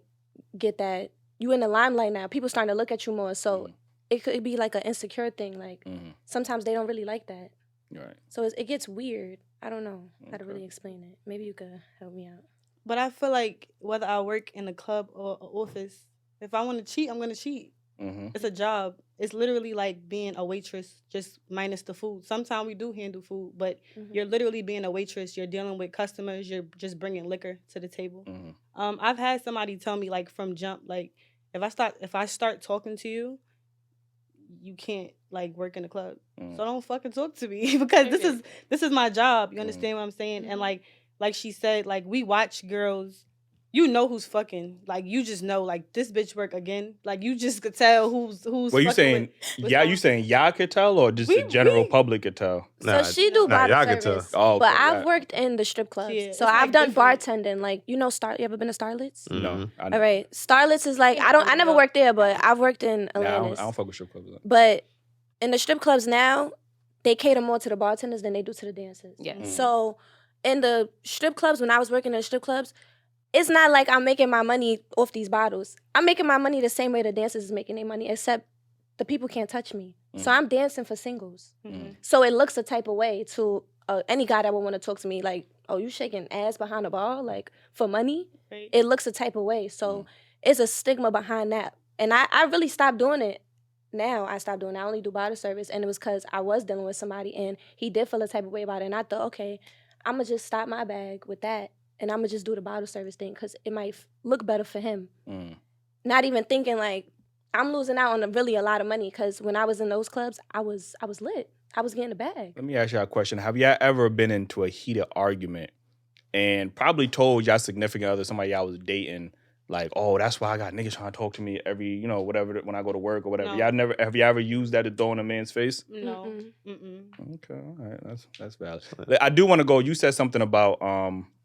get that, you in the limelight now. People starting to look at you more. So it could be like an insecure thing. Like sometimes they don't really like that. Right. So it gets weird. I don't know how to Okay. really explain it. Maybe you could help me out. But I feel like whether I work in a club or an office, if I want to cheat, I'm going to cheat. Mm-hmm. It's a job. It's literally like being a waitress, just minus the food. Sometimes we do handle food, but you're literally being a waitress. You're dealing with customers. You're just bringing liquor to the table. Mm-hmm. I've had somebody tell me like from jump, like if I start talking to you, you can't like work in the club. Mm. So don't fucking talk to me because this is my job. You understand what I'm saying? And like she said, like we watch girls. You know who's fucking. Like you just know. Like this bitch work again. Like you just could tell who's. What you fucking saying? with Yeah, who. you saying y'all could tell, or just the general public could tell? So she do bottle y'all can service, tell. Oh, okay, but I've right. worked in the strip clubs. Yeah, so it's, I've like, done different. bartending. Like, you know, you ever been to Starlets? No. I, All right. Starlets is like, I never worked there, but I've worked in Nah, I Atlantis. don't fuck with strip clubs. But in the strip clubs now, they cater more to the bartenders than they do to the dancers. Yes. So in the strip clubs, when I was working in the strip clubs, it's not like I'm making my money off these bottles. I'm making my money the same way the dancers is making their money, except the people can't touch me. So I'm dancing for singles. So it looks a type of way to any guy that would want to talk to me, like, oh, you shaking ass behind the bar, like, for money? Right. It looks a type of way. So it's a stigma behind that. And I really stopped doing it. Now I stopped doing it. I only do bottle service. And it was because I was dealing with somebody and he did feel a type of way about it. And I thought, okay, I'm going to just stop my bag with that. And I'm going to just do the bottle service thing because it might look better for him. Not even thinking like, I'm losing out on really a lot of money because when I was in those clubs, I was lit. I was getting a bag. Let me ask y'all a question. Have y'all ever been into a heated argument and probably told y'all significant other, somebody y'all was dating, like, oh, that's why I got niggas trying to talk to me every, whatever, when I go to work or whatever. No. Have you ever used that to throw in a man's face? No. Mm-mm. Okay, all right, that's valid. I do want to go. You said something about,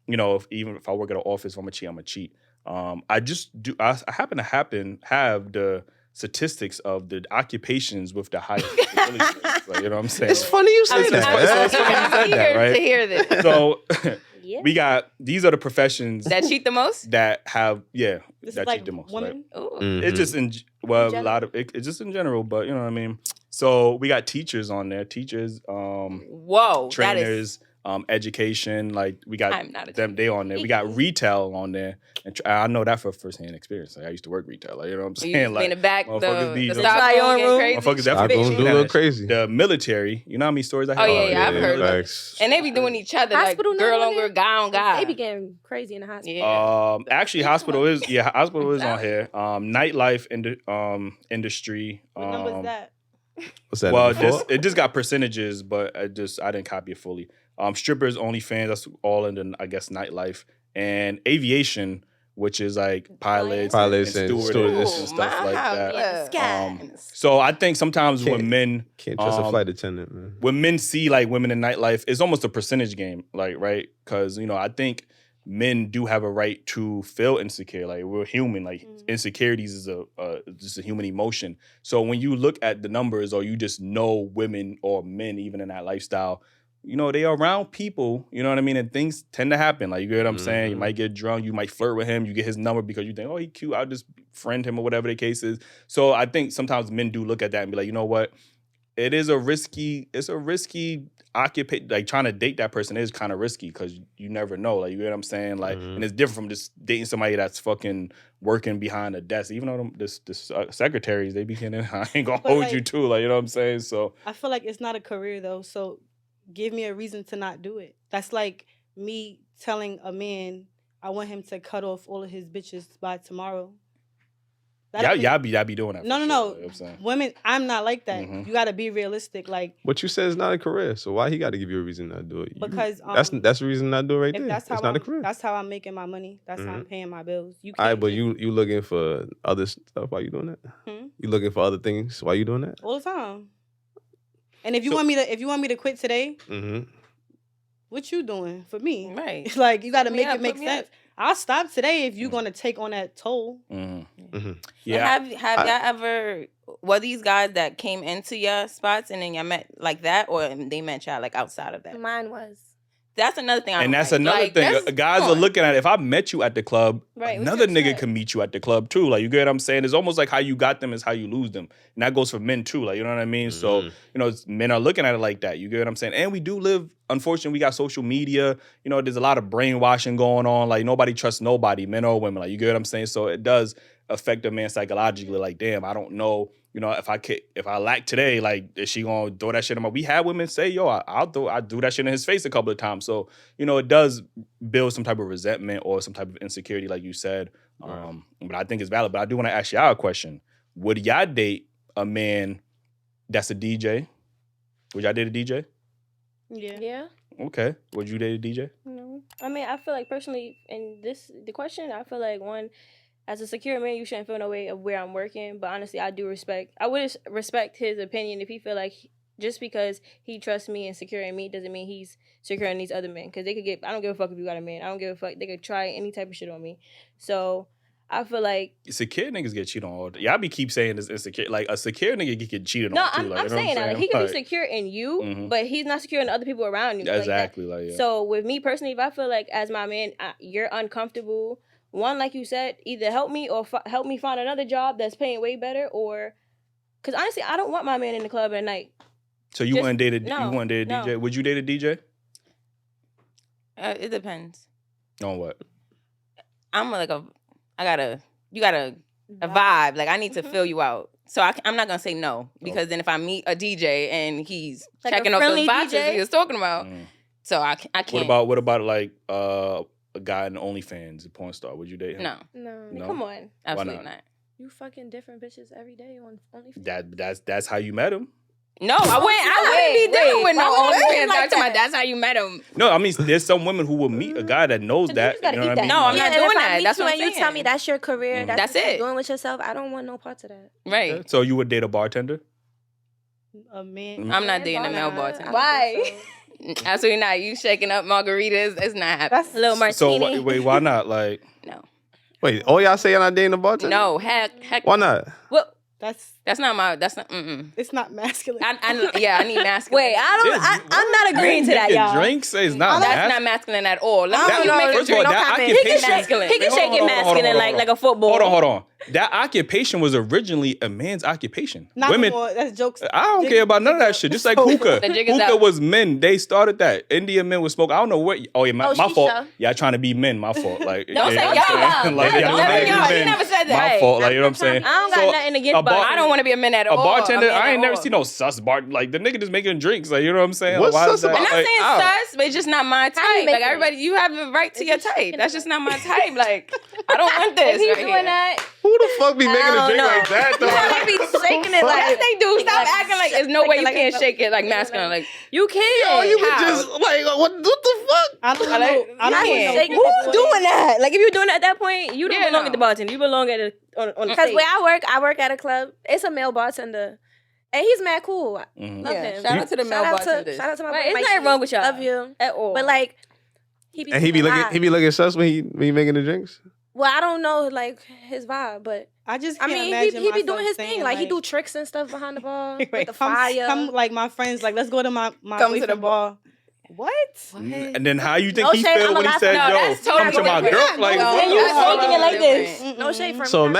even if I work at an office, if I'm gonna cheat. I happen to have the statistics of the occupations with the highest disability rates. Like, you know what I'm saying? It's funny you say It's that. funny you said I'm that, eager right? to hear this. So Yeah. these are the professions That cheat the most? that have This that is like cheat the most. women. Right? Ooh. It's just a lot of it's just in general, but you know what I mean. So we got teachers on there, Whoa. trainers, education. Like we got I'm not a them. They on there. We got retail on there, and I know that for firsthand experience. Like I used to work retail. Like you know what I'm You saying? used to be in Like the back, motherfuckers be- the the stock try-on room getting room. crazy. motherfuckers I definitely gonna seen do a that. little crazy. The military. You know how many stories I Oh, heard? yeah, I've heard that. Facts. And they be doing each other, Hospital like girl not on on girl, guy on guy. They be getting crazy in the hospital. Yeah. Actually, hospital is on here. Nightlife industry. What number is that? What's that? Well, number four? it just got percentages, but I didn't copy it fully. Strippers, OnlyFans, that's all in the, I guess, nightlife. and aviation, which is like pilots Pilots and and stewardess and Ooh, stuff like that. look. So I think sometimes when men Can't trust a flight attendant, man. when men see like women in nightlife, it's almost a percentage game, like, right? Because, you know, I think men do have a right to feel insecure. Like, we're human. Like, insecurities is just a human emotion. So when you look at the numbers, or you just know women or men even in that lifestyle, you know, they are around people, you know what I mean? And things tend to happen. Like, you get what I'm saying? You might get drunk, you might flirt with him, you get his number because you think, oh, he cute, I'll just friend him or whatever the case is. So I think sometimes men do look at that and be like, you know what? It's a risky occupation. Like, trying to date that person is kind of risky because you never know. Like, you get what I'm saying? Like, and it's different from just dating somebody that's fucking working behind a desk. Even though the secretaries, they be getting, I ain't gonna hold you too. Like, you know what I'm saying? So I feel like it's not a career though. So give me a reason to not do it. That's like me telling a man I want him to cut off all of his bitches by tomorrow. y'all be doing that. No. You know what I'm saying? Women, I'm not like that. You got to be realistic. Like, But you said it's not a career, so why he got to give you a reason not to do it? Because that's the reason not to do it right if there. that's how It's not a I'm, career. that's how I'm making my money. That's how I'm paying my bills. You All can't right, but just- you looking for other stuff while you doing that? You looking for other things while you doing that? all the time. And if you want me to quit today, what you doing for me? Right. Like, you got to Put me make up, it make put me sense. I'll stop today if you're gonna take on that toll. Yeah. Have y'all ever, were these guys that came into your spots and then y'all met like that, or they met y'all like outside of that? Mine was. That's another thing. And that's another thing. Guys are looking at it. If I met you at the club, Right, what another you nigga expect? can meet you at the club too. Like, you get what I'm saying? It's almost like how you got them is how you lose them. And that goes for men too. Like, you know what I mean? So, you know, men are looking at it like that. You get what I'm saying? And we do live, unfortunately, we got social media. You know, there's a lot of brainwashing going on. Like, nobody trusts nobody, men or women. Like, you get what I'm saying? So it does affect a man psychologically. Like, damn, I don't know. You know, if I lack today, like, is she gonna throw that shit in my? We had women say, "Yo, I do that shit in his face a couple of times." So, you know, it does build some type of resentment or some type of insecurity, like you said. But I think it's valid. But I do want to ask y'all a question: would y'all date a man that's a DJ? Would y'all date a DJ? Yeah. Okay. Would you date a DJ? No. I mean, I feel like personally, in the question, I feel like one, as a secure man, you shouldn't feel no way of where I'm working. But honestly, I would respect his opinion if he feel like just because he trusts me and securing me doesn't mean he's securing these other men. Because they could I don't give a fuck if you got a man. I don't give a fuck. They could try any type of shit on me. So I feel like secure niggas get cheated on all day. Y'all be keep saying this insecure. Like, a secure nigga get cheated on too. I'm Like, you know what saying that. Like, he could Like, be secure in you, but he's not secure in the other people around you. Exactly. Like that. Like, yeah. So with me personally, if I feel like as my man, you're uncomfortable, one, like you said, either help me or help me find another job that's paying way better, or because honestly, I don't want my man in the club at night. So you wouldn't date a DJ? No. Would you date a DJ? It depends. On what? I'm like you got a vibe. Like, I need to fill you out. So I'm not gonna say no, because then if I meet a DJ and he's Like a checking off those friendly boxes DJ? he was talking about, so I can't. What about like a guy in OnlyFans, a porn star? Would you date him? No, No? Come on. absolutely not. You fucking different bitches every day on OnlyFans. That's how you met him. No, I wouldn't be dealing with no why would you OnlyFans. like that? That's how you met him. No, I mean, there's some women who will meet a guy that knows that. just gotta You know eat what I mean? that. No, I'm Like, not and doing if I that. meet That's you what and I'm you tell saying. me that's your career, Mhm. that's That's what you're it. doing with yourself, I don't want no parts of that. Right. So you would date a bartender? A man. I'm not dating a male bartender. Why? Absolutely not. You shaking up margaritas. It's not happening. That's a little martini. So wait, why not? Like, No. Wait, all y'all say y'all not dating a bartender? No, heck. Why not? Well, That's not. it's not masculine. I need masculine. Wait, I'm not agreeing to that, making y'all. drinks is not. That's not masculine at all. Let me That- see you make a first of all, drink. that He occupation- can masculine. He can Hold shake on, it hold on, masculine hold on. like a football. Hold on. That occupation was originally a man's occupation. Not Women. more. That's jokes. I don't care about none of that shit. Just like hookah. The jig is Hookah out. was men. They started that. Indian men would smoke. I don't know what. Oh, yeah, my Oh, fault. shisha. Y'all trying to be men. My fault. Like, Don't you know say what I'm y'all. saying? Like, Don't y'all say trying to be y'all. He men. never said that. My fault. Like, you know what I'm saying? I don't got nothing against bar- bartenders. I don't want to be a man at A all. bartender, A man I at ain't never all. seen no sus bar. Like, the nigga just making drinks. Like, you know what I'm saying? What's Like, why is sus that? about? I'm not Like, saying ow. sus, but it's just not my you type. making Like, it? everybody, you have a right to your type. That's just not my type. Like, I don't want If this he's right doing here. that, Who the fuck be making a don't drink know. like that though? They be shaking it like Yes, they do. Stop like, acting like there's no way you like- can't shake it like masculine. Like You can. Yo, you would How? just like what the fuck? I don't know. I You don't can't. know. Shake it. Who's doing that? Like if you're doing it at that point, you don't Yeah, belong no. at the bartender. You belong at on the Because stage. where I work at a club. It's a male bartender, and he's mad cool. Mhm. Love yeah, him. shout out to the male bartenders. Shout out to my Right, boy it's Mikey. nothing wrong with y'all. Love you. at all. But like, he be And he be doing a looking lot. he be looking sus when he making the drinks. Well, I don't know like his vibe, but I just I can't mean, imagine he be doing myself his saying, thing. Like he do tricks and stuff behind the bar with the come, fire. Come like my friends, like let's go to my Come to the boyfriend bar. What? And then how you think No he shade, feel I'm when he allowed said, to- No, "Yo, that's come totally to my different. girl"? Like, No, and you that's faking it like totally this. different. No shade from So him.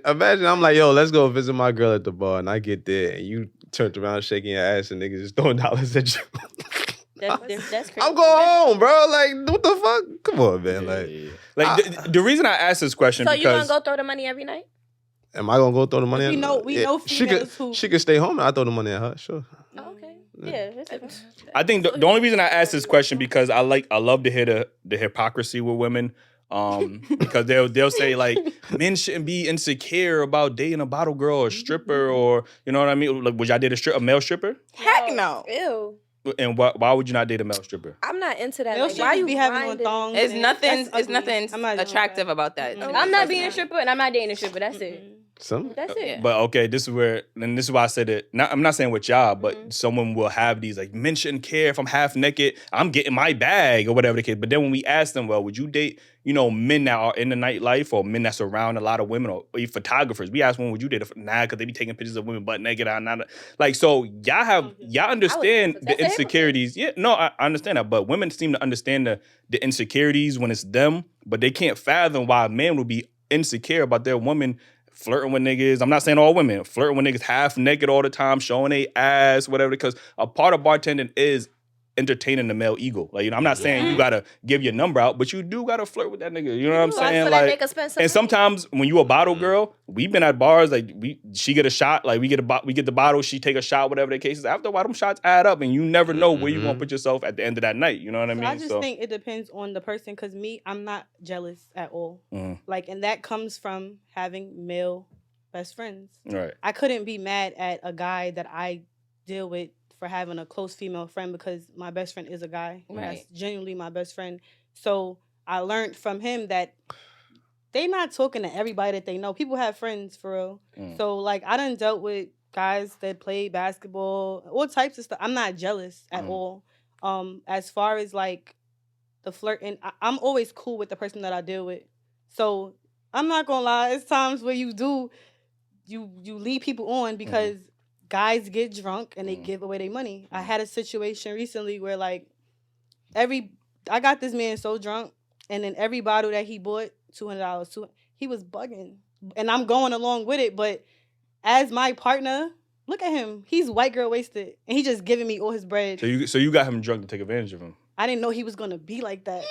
imagine I'm like, yo, let's go visit my girl at the bar, and I get there, and you turned around shaking your ass, and niggas just throwing dollars at you. That's crazy. I'm going home, bro. Like, what the fuck? Come on, man. the reason I asked this question So you gonna because go throw the money every night? Am I gonna go throw the money? We at- know- we know she females could who- she could stay home and I throw the money at her. Sure. Oh, okay. Yeah, it's different. I think the only reason I asked this question because I love to hear the hypocrisy with women. Because they'll say like men shouldn't be insecure about dating a bottle girl or a stripper or you know what I mean. Like, would y'all date a male stripper? Heck no. Ew. And why would you not date a male stripper? I'm not into that. They'll Like, why you be having on grinding? thongs. It's and nothing. that's It's nothing ugly. I'm not doing attractive that. about that. Mm-mm. I'm not being a stripper and I'm not dating a stripper. That's it. Some That's it. But okay, this is why I said it. I'm not saying with y'all, but someone will have these like men shouldn't care if I'm half naked. I'm getting my bag or whatever the case. But then when we ask them, well, would you date men that are in the nightlife or men that's around a lot of women or even photographers? We ask one, would you date because they be taking pictures of women butt naked or not? Like so, y'all understand That's the a hypocrite. insecurities. Yeah, no, I understand that. But women seem to understand the insecurities when it's them, but they can't fathom why men would be insecure about their woman flirting with niggas. I'm not saying all women flirting with niggas half naked all the time, showing their ass, whatever. Because a part of bartending is entertaining the male ego. Like, I'm not saying you gotta give your number out, but you do gotta flirt with that nigga. You know what I'm saying? So that they can spend some and sometimes when you a bottle girl, we've been at bars like she get a shot, like we get the bottle, she take a shot, whatever the case is. After a while, them shots add up, and you never know where you gonna put yourself at the end of that night. You know what I mean? I just think it depends on the person. Cause I'm not jealous at all. Like, and that comes from having male best friends. Right. I couldn't be mad at a guy that I deal with for having a close female friend because my best friend is a guy. Right. That's genuinely my best friend. So I learned from him that they not talking to everybody that they know. People have friends for real. So like I done dealt with guys that play basketball, all types of stuff. I'm not jealous at all. As far as like the flirt, and I'm always cool with the person that I deal with. So I'm not gonna lie, it's times where you lead people on because guys get drunk and they give away their money. I had a situation recently where like I got this man so drunk, and then every bottle that he bought, $200. He was bugging, and I'm going along with it. But as my partner, look at him. He's white girl wasted, and he just giving me all his bread. So you got him drunk to take advantage of him. I didn't know he was gonna be like that.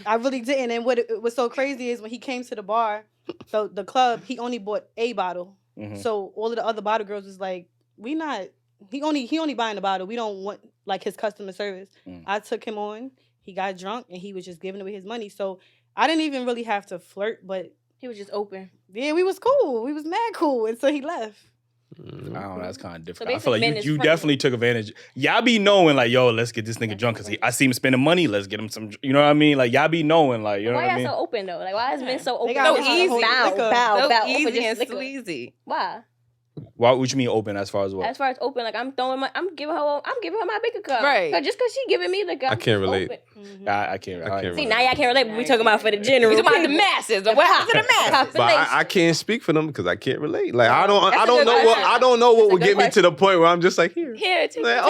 I really didn't. And what was so crazy is when he came to the bar, so the club, he only bought a bottle. So all of the other bottle girls was like, he only buying the bottle. We don't want like his customer service. I took him on. He got drunk and he was just giving away his money. So I didn't even really have to flirt, but He was just open. yeah, we was cool. We was mad cool. And so he left. I don't know. That's kind of different. So I feel basically, men like is you friendly. definitely took advantage. Y'all be knowing like, yo, let's get this nigga drunk because I see him spending money. Let's get him some. You know what I mean? Like y'all be knowing like, you know Why what I y'all mean? so open though? Like why is men so open? got So easy. Bow, Liquor. bow, So bow. Open easy just and liquor. sleazy. Why? Why would you mean open as far as what? As far as open, like I'm giving her my bigger cup. Right. Just because she giving me the cup. I can't relate. I can't. I can't See, relate. now y'all can't relate, but we talking about for the general. We talking about the people. masses. What happened to the masses? But I can't speak for them because I can't relate. Like I don't That's a know good what question. I don't know what That's a would good get me to question. the point where I'm just like here. Here, take Like,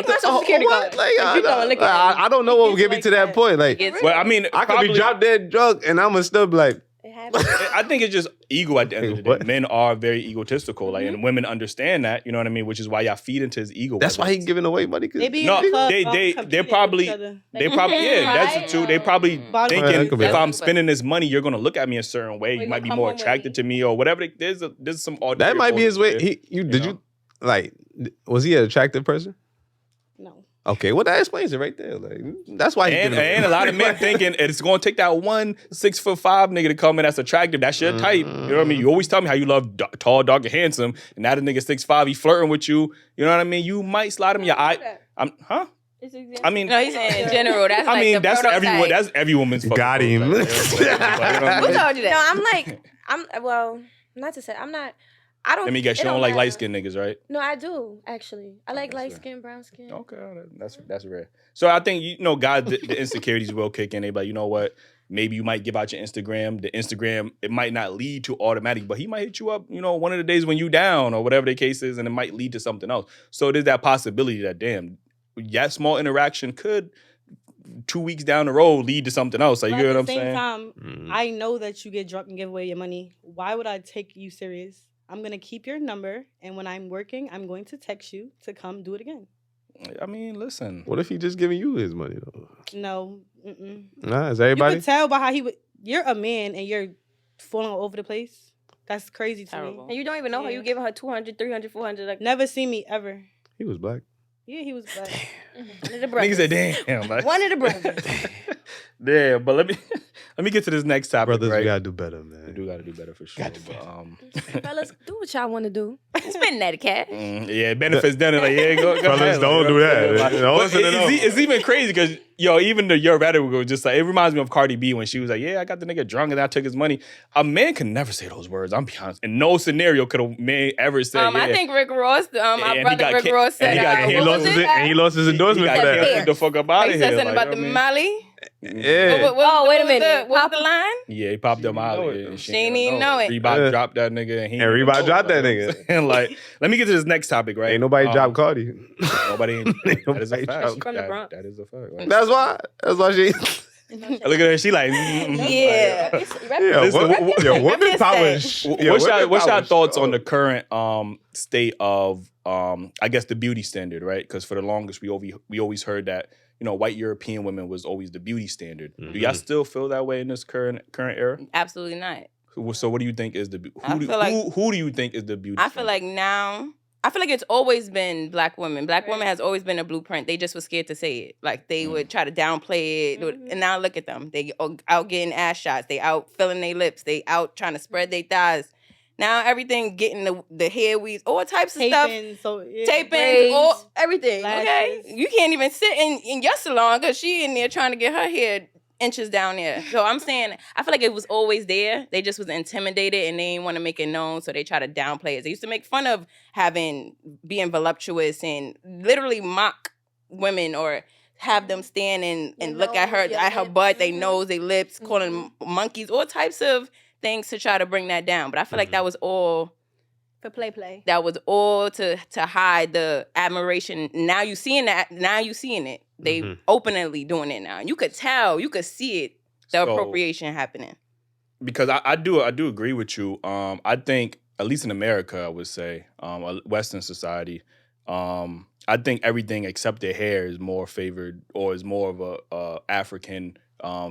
my social security what? card. Like, You going liquor. I don't know what would get me to that point. Like Well, I mean, I could probably- be drop dead drunk and I'm gonna still be like, It happens. I think it's just ego at the end of the day. What? Men are very egotistical, like, and women understand that. You know what I mean? Which is why y'all feed into his ego. that's why he giving away money. They be No, in the club, they're competing probably with each other. that's it too. They probably Bottom thinking That could be if it. I'm spending this money, you're gonna look at me a certain way. You you might be gonna more come home attracted with to me or whatever. There's some ulterior That might be his motives way. there. You did know? you like? Was he an attractive person? No. Okay, well that explains it right there. Like that's why. And a lot of men thinking it's going to take that 1 6'5" nigga to come in that's attractive. That's your type. You know what I mean? You always tell me how you love tall, dark, and handsome, and now the nigga 6'5", he flirting with you. You know what I mean? You might slide him your eye. Huh? I mean, No, he's saying in general. That's I like mean the that's prototype. That's every woman's fucking Got him. prototype. Who told you No, that? well, not to say I'm not. I don't. Let me guess, it you don't like matter. light skinned niggas, right? No, I do actually. I like that's light fair. skin, brown skin. Okay, that's rare. So I think guys, the insecurities will kick in. They be like, you know what? Maybe you might give out your Instagram. The Instagram, it might not lead to automatic, but he might hit you up, one of the days when you down or whatever the case is, and it might lead to something else. So there's that possibility that that small interaction could 2 weeks down the road lead to something else. Like, you know what I'm saying? At the same time, I know that you get drunk and give away your money. Why would I take you serious? I'm going to keep your number, and when I'm working, I'm going to text you to come do it again. I mean, listen. What if he just giving you his money though? No. Nah, is everybody? You could tell by how he would. You're a man, and you're falling all over the place. That's crazy to Terrible. me. And you don't even know her. You giving her 200, 300, 400. Like, Never seen me ever. He was black. Yeah, he was black. one of the brothers. Niggas said, damn. Like, One of the brothers. yeah, but let me get to this next topic, Brothers, right? we gotta do better, man. We do gotta do better for sure. But, Fellas, do what y'all want to do. Spend that cash. yeah, benefits done. Like, yeah, go Brothers, ahead, don't do that. Like, Don't but listen to them. it's even crazy because even the your rhetoric was just like, it reminds me of Cardi B when she was like, yeah, I got the nigga drunk and I took his money. A man can never say those words. I'm be honest. In no scenario could a man ever say. I think Rick Ross, our And he brother got Rick can- Ross said, and he got And he canceled. lost his and he lost his he endorsement got for that. canceled the fuck up out He of said here. something like, about the you know what I mean? Molly. Yeah. wait a minute. What was the line? Yeah, he popped them out. Yeah, She ain't even know it. Reebok Yeah. dropped that nigga. And, he And Reebok dropped that nigga. And like, let me get to this next topic, right? Ain't nobody dropped Cardi. Nobody. That is a Nobody fact. dropped From the Bronx. That is a fact. Right? That's why she. Look at her. She like, Yeah. Yeah, Listen, women power. What's your thoughts on the current state of I guess the beauty standard, right? Because for the longest we always heard that white European women was always the beauty standard. Do y'all still feel that way in this current era? Absolutely not. So what do you think is the who do you think is the beauty? I feel like now, I feel like it's always been black women. Black women has always been a blueprint. They just were scared to say it. Like they would try to downplay it. And now look at them. They out getting ass shots. They out filling their lips. They out trying to spread their thighs. Now everything getting the hair weaves, all types of stuff. Taping, Braids, all everything. okay. You can't even sit in your salon because she in there trying to get her hair inches down there. So I'm saying, I feel like it was always there. They just was intimidated and they didn't want to make it known, so they try to downplay it. They used to make fun of being voluptuous and literally mock women or have them stand and look at her, at her butt, they nose, they lips, calling them monkeys, all types of things to try to bring that down. But I feel like that was all For play. that was all to hide the admiration. Now you seeing that. Now you seeing it. They openly doing it now. You could tell. You could see it. The So- appropriation happening. Because I do agree with you. I think at least in America, I would say, Western society, I think everything except their hair is more favored or is more of a African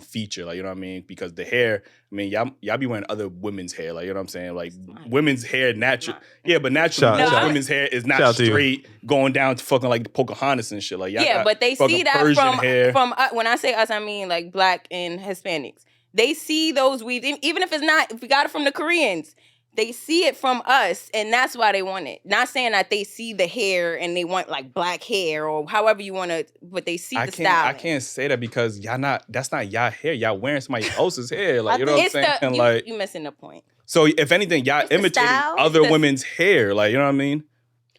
feature, like, you know what I mean? Because the hair, I mean, y'all be wearing other women's hair, like, you know what I'm saying? Like, women's hair natural, but naturally, Shout- women's hair is shout not out to you. straight going down to fucking like Pocahontas and shit. Like, y'all Yeah, got but they fucking see that Persian hair. from when I say us, I mean like black and Hispanics. They see those weaves, even if it's not, if we got it from the Koreans, they see it from us, and that's why they want it. Not saying that they see the hair and they want like black hair or however you want to, but they see the style. I can't say that because that's not y'all hair. Y'all wearing somebody else's hair. Like, you know what I'm It's saying? And like, you missing the point. so if anything, y'all It's the imitating style. other It's the- women's hair. Like, you know what I mean?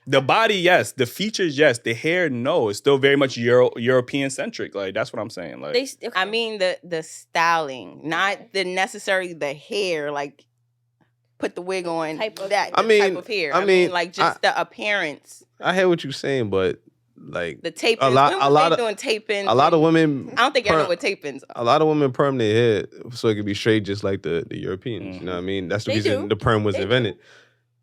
The body, yes. The features, yes. The hair, no. It's still very much European centric. Like, that's what I'm saying. Like, I mean the styling, not the necessarily the hair. Like put the wig on. Type of- that I mean- type of hair. I mean, like just the appearance, I hear what you're saying, but like the taping. a lot of doing taping. a lot of women. I don't think I know perm- what tapings are. A lot of women perm their hair so it could be straight, just like the Europeans. You know what I mean? That's the They reason do. the perm was They invented.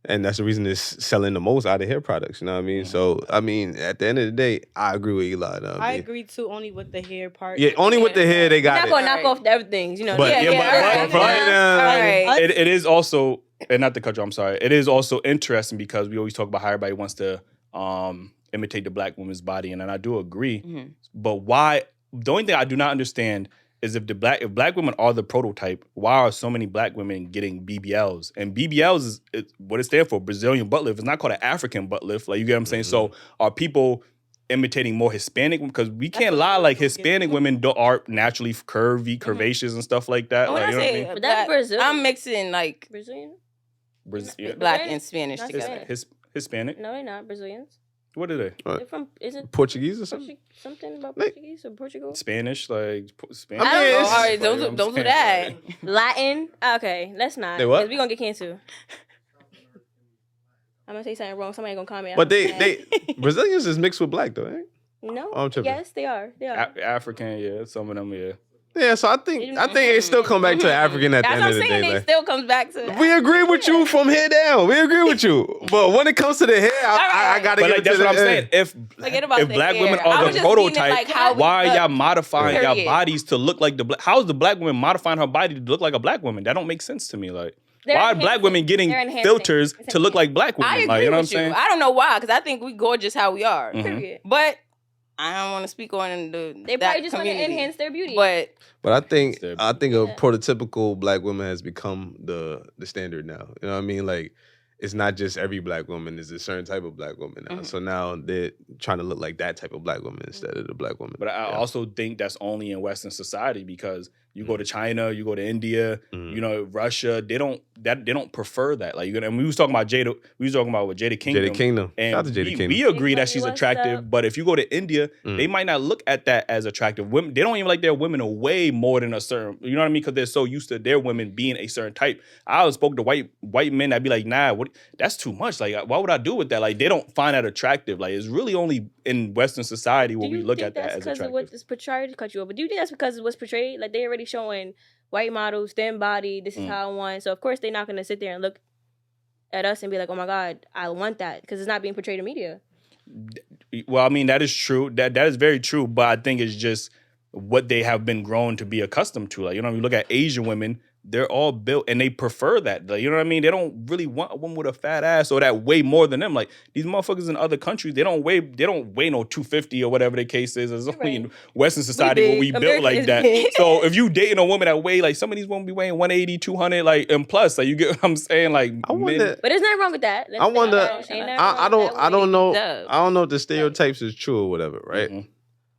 And that's the reason it's selling the most out of hair products. You know what I mean? So, I mean, at the end of the day, I agree with Eli. Though, I agree too, only with the hair part. Yeah, only with the hair they We're got not it. going to knock Alright. off everything, you know. But- yeah, alright, but- alright. it is also, and not to cut you, I'm sorry. It is also interesting because we always talk about how everybody wants to imitate the black woman's body, and then I do agree. Mhm. But why? The only thing I do not understand is if black women are the prototype, why are so many black women getting BBLs? And BBLs is what it stands for, Brazilian butt lift. It's not called an African butt lift. Like, you get what I'm saying? So are people imitating more Hispanic? Because we can't lie, like Hispanic women are naturally curvy, curvaceous and stuff like that. When Like, I you know what I say mean? But that's Brazil. I'm mixing like Brazilian? Yeah. black and Spanish Not together. Spanish. Hispanic? No, they're not Brazilians. What are they? They're from, is it Portuguese or something? something about Like- Portuguese or Portugal? Spanish? Like, Spanish? I mean, Oh, it's- all right, Like, you know don't what I'm do saying? that. Latin? Okay, let's not. They what? Because we're going to get canceled. I'm going to say something wrong. Somebody going to comment. But I'm they Brazilians is mixed with black though, right? No. I'm tripping. Yes, they are. They are. African, yeah. Some of them, yeah. Yeah, so I think it still come back to African at the That's end what of I'm the saying. day. They Like, still comes back to. we agree with you from here down. We agree with you. But when it comes to the hair, I gotta But get like, that's to what I'm the saying. If Forget about if the black hair. women I are was the just meaning, prototype, like, how we why are y'all look. modifying your Period. bodies to look like the black? How is the black woman modifying her body to look like a black woman? That don't make sense to me. Like, They're why are black women enhancing. getting They're enhancing. filters It's to look like black women? I agree Like, you know what I'm with you. saying? I don't know why, because I think we gorgeous how we are. Mhm. Period. But I don't want to speak on They that probably just want to community. enhance their beauty. But But I think Yeah. a prototypical black woman has become the standard now. You know what I mean? Like, it's not just every black woman; it's a certain type of black woman now. Mhm. So now they're trying to look like that type of black woman instead of the black woman. But I Yeah. also think that's only in Western society, because you go to China, you go to India, Mhm. you know, Russia. They don't prefer that. Like, and we was talking about Jada. We was talking about with Jada Kingdom. Jada Kingdom. And Shout out to Jada we Kingdom. agree that Hey, she's what's attractive, up? but if you go to India, Mm. they might not look at that as attractive. Women, they don't even like their women way more than a certain, you know what I mean? Because they're so used to their women being a certain type. I always spoke to white men that'd be like, nah, that's too much. Like, why would I do with that? Like, they don't find that attractive. Like, it's really only in Western society where we look at that as because attractive. of what is portrayed? Cut you off, but do you think that's because of what's portrayed? Like, they already showing white models, thin body. This is how I want. So of course they're not gonna sit there and look at us and be like, oh my god, I want that, because it's not being portrayed in media. Well, I mean, that is true. That is very true. But I think it's just what they have been grown to be accustomed to. Like, you know, you look at Asian women, they're all built and they prefer that. Like, you know what I mean? They don't really want a woman with a fat ass or that weigh more than them. Like, these motherfuckers in other countries, they don't weigh no 250 or whatever the case is. It's only in Western society where we big. built America like is that. big. So if you dating a woman that weigh, like, some of these women be weighing 180, 200, like, and plus, like, you get what I'm saying? Like, I wonder. But there's nothing wrong with that. I wonder. I don't know. Dub. I don't know if the stereotypes is true or whatever, right? Mhm.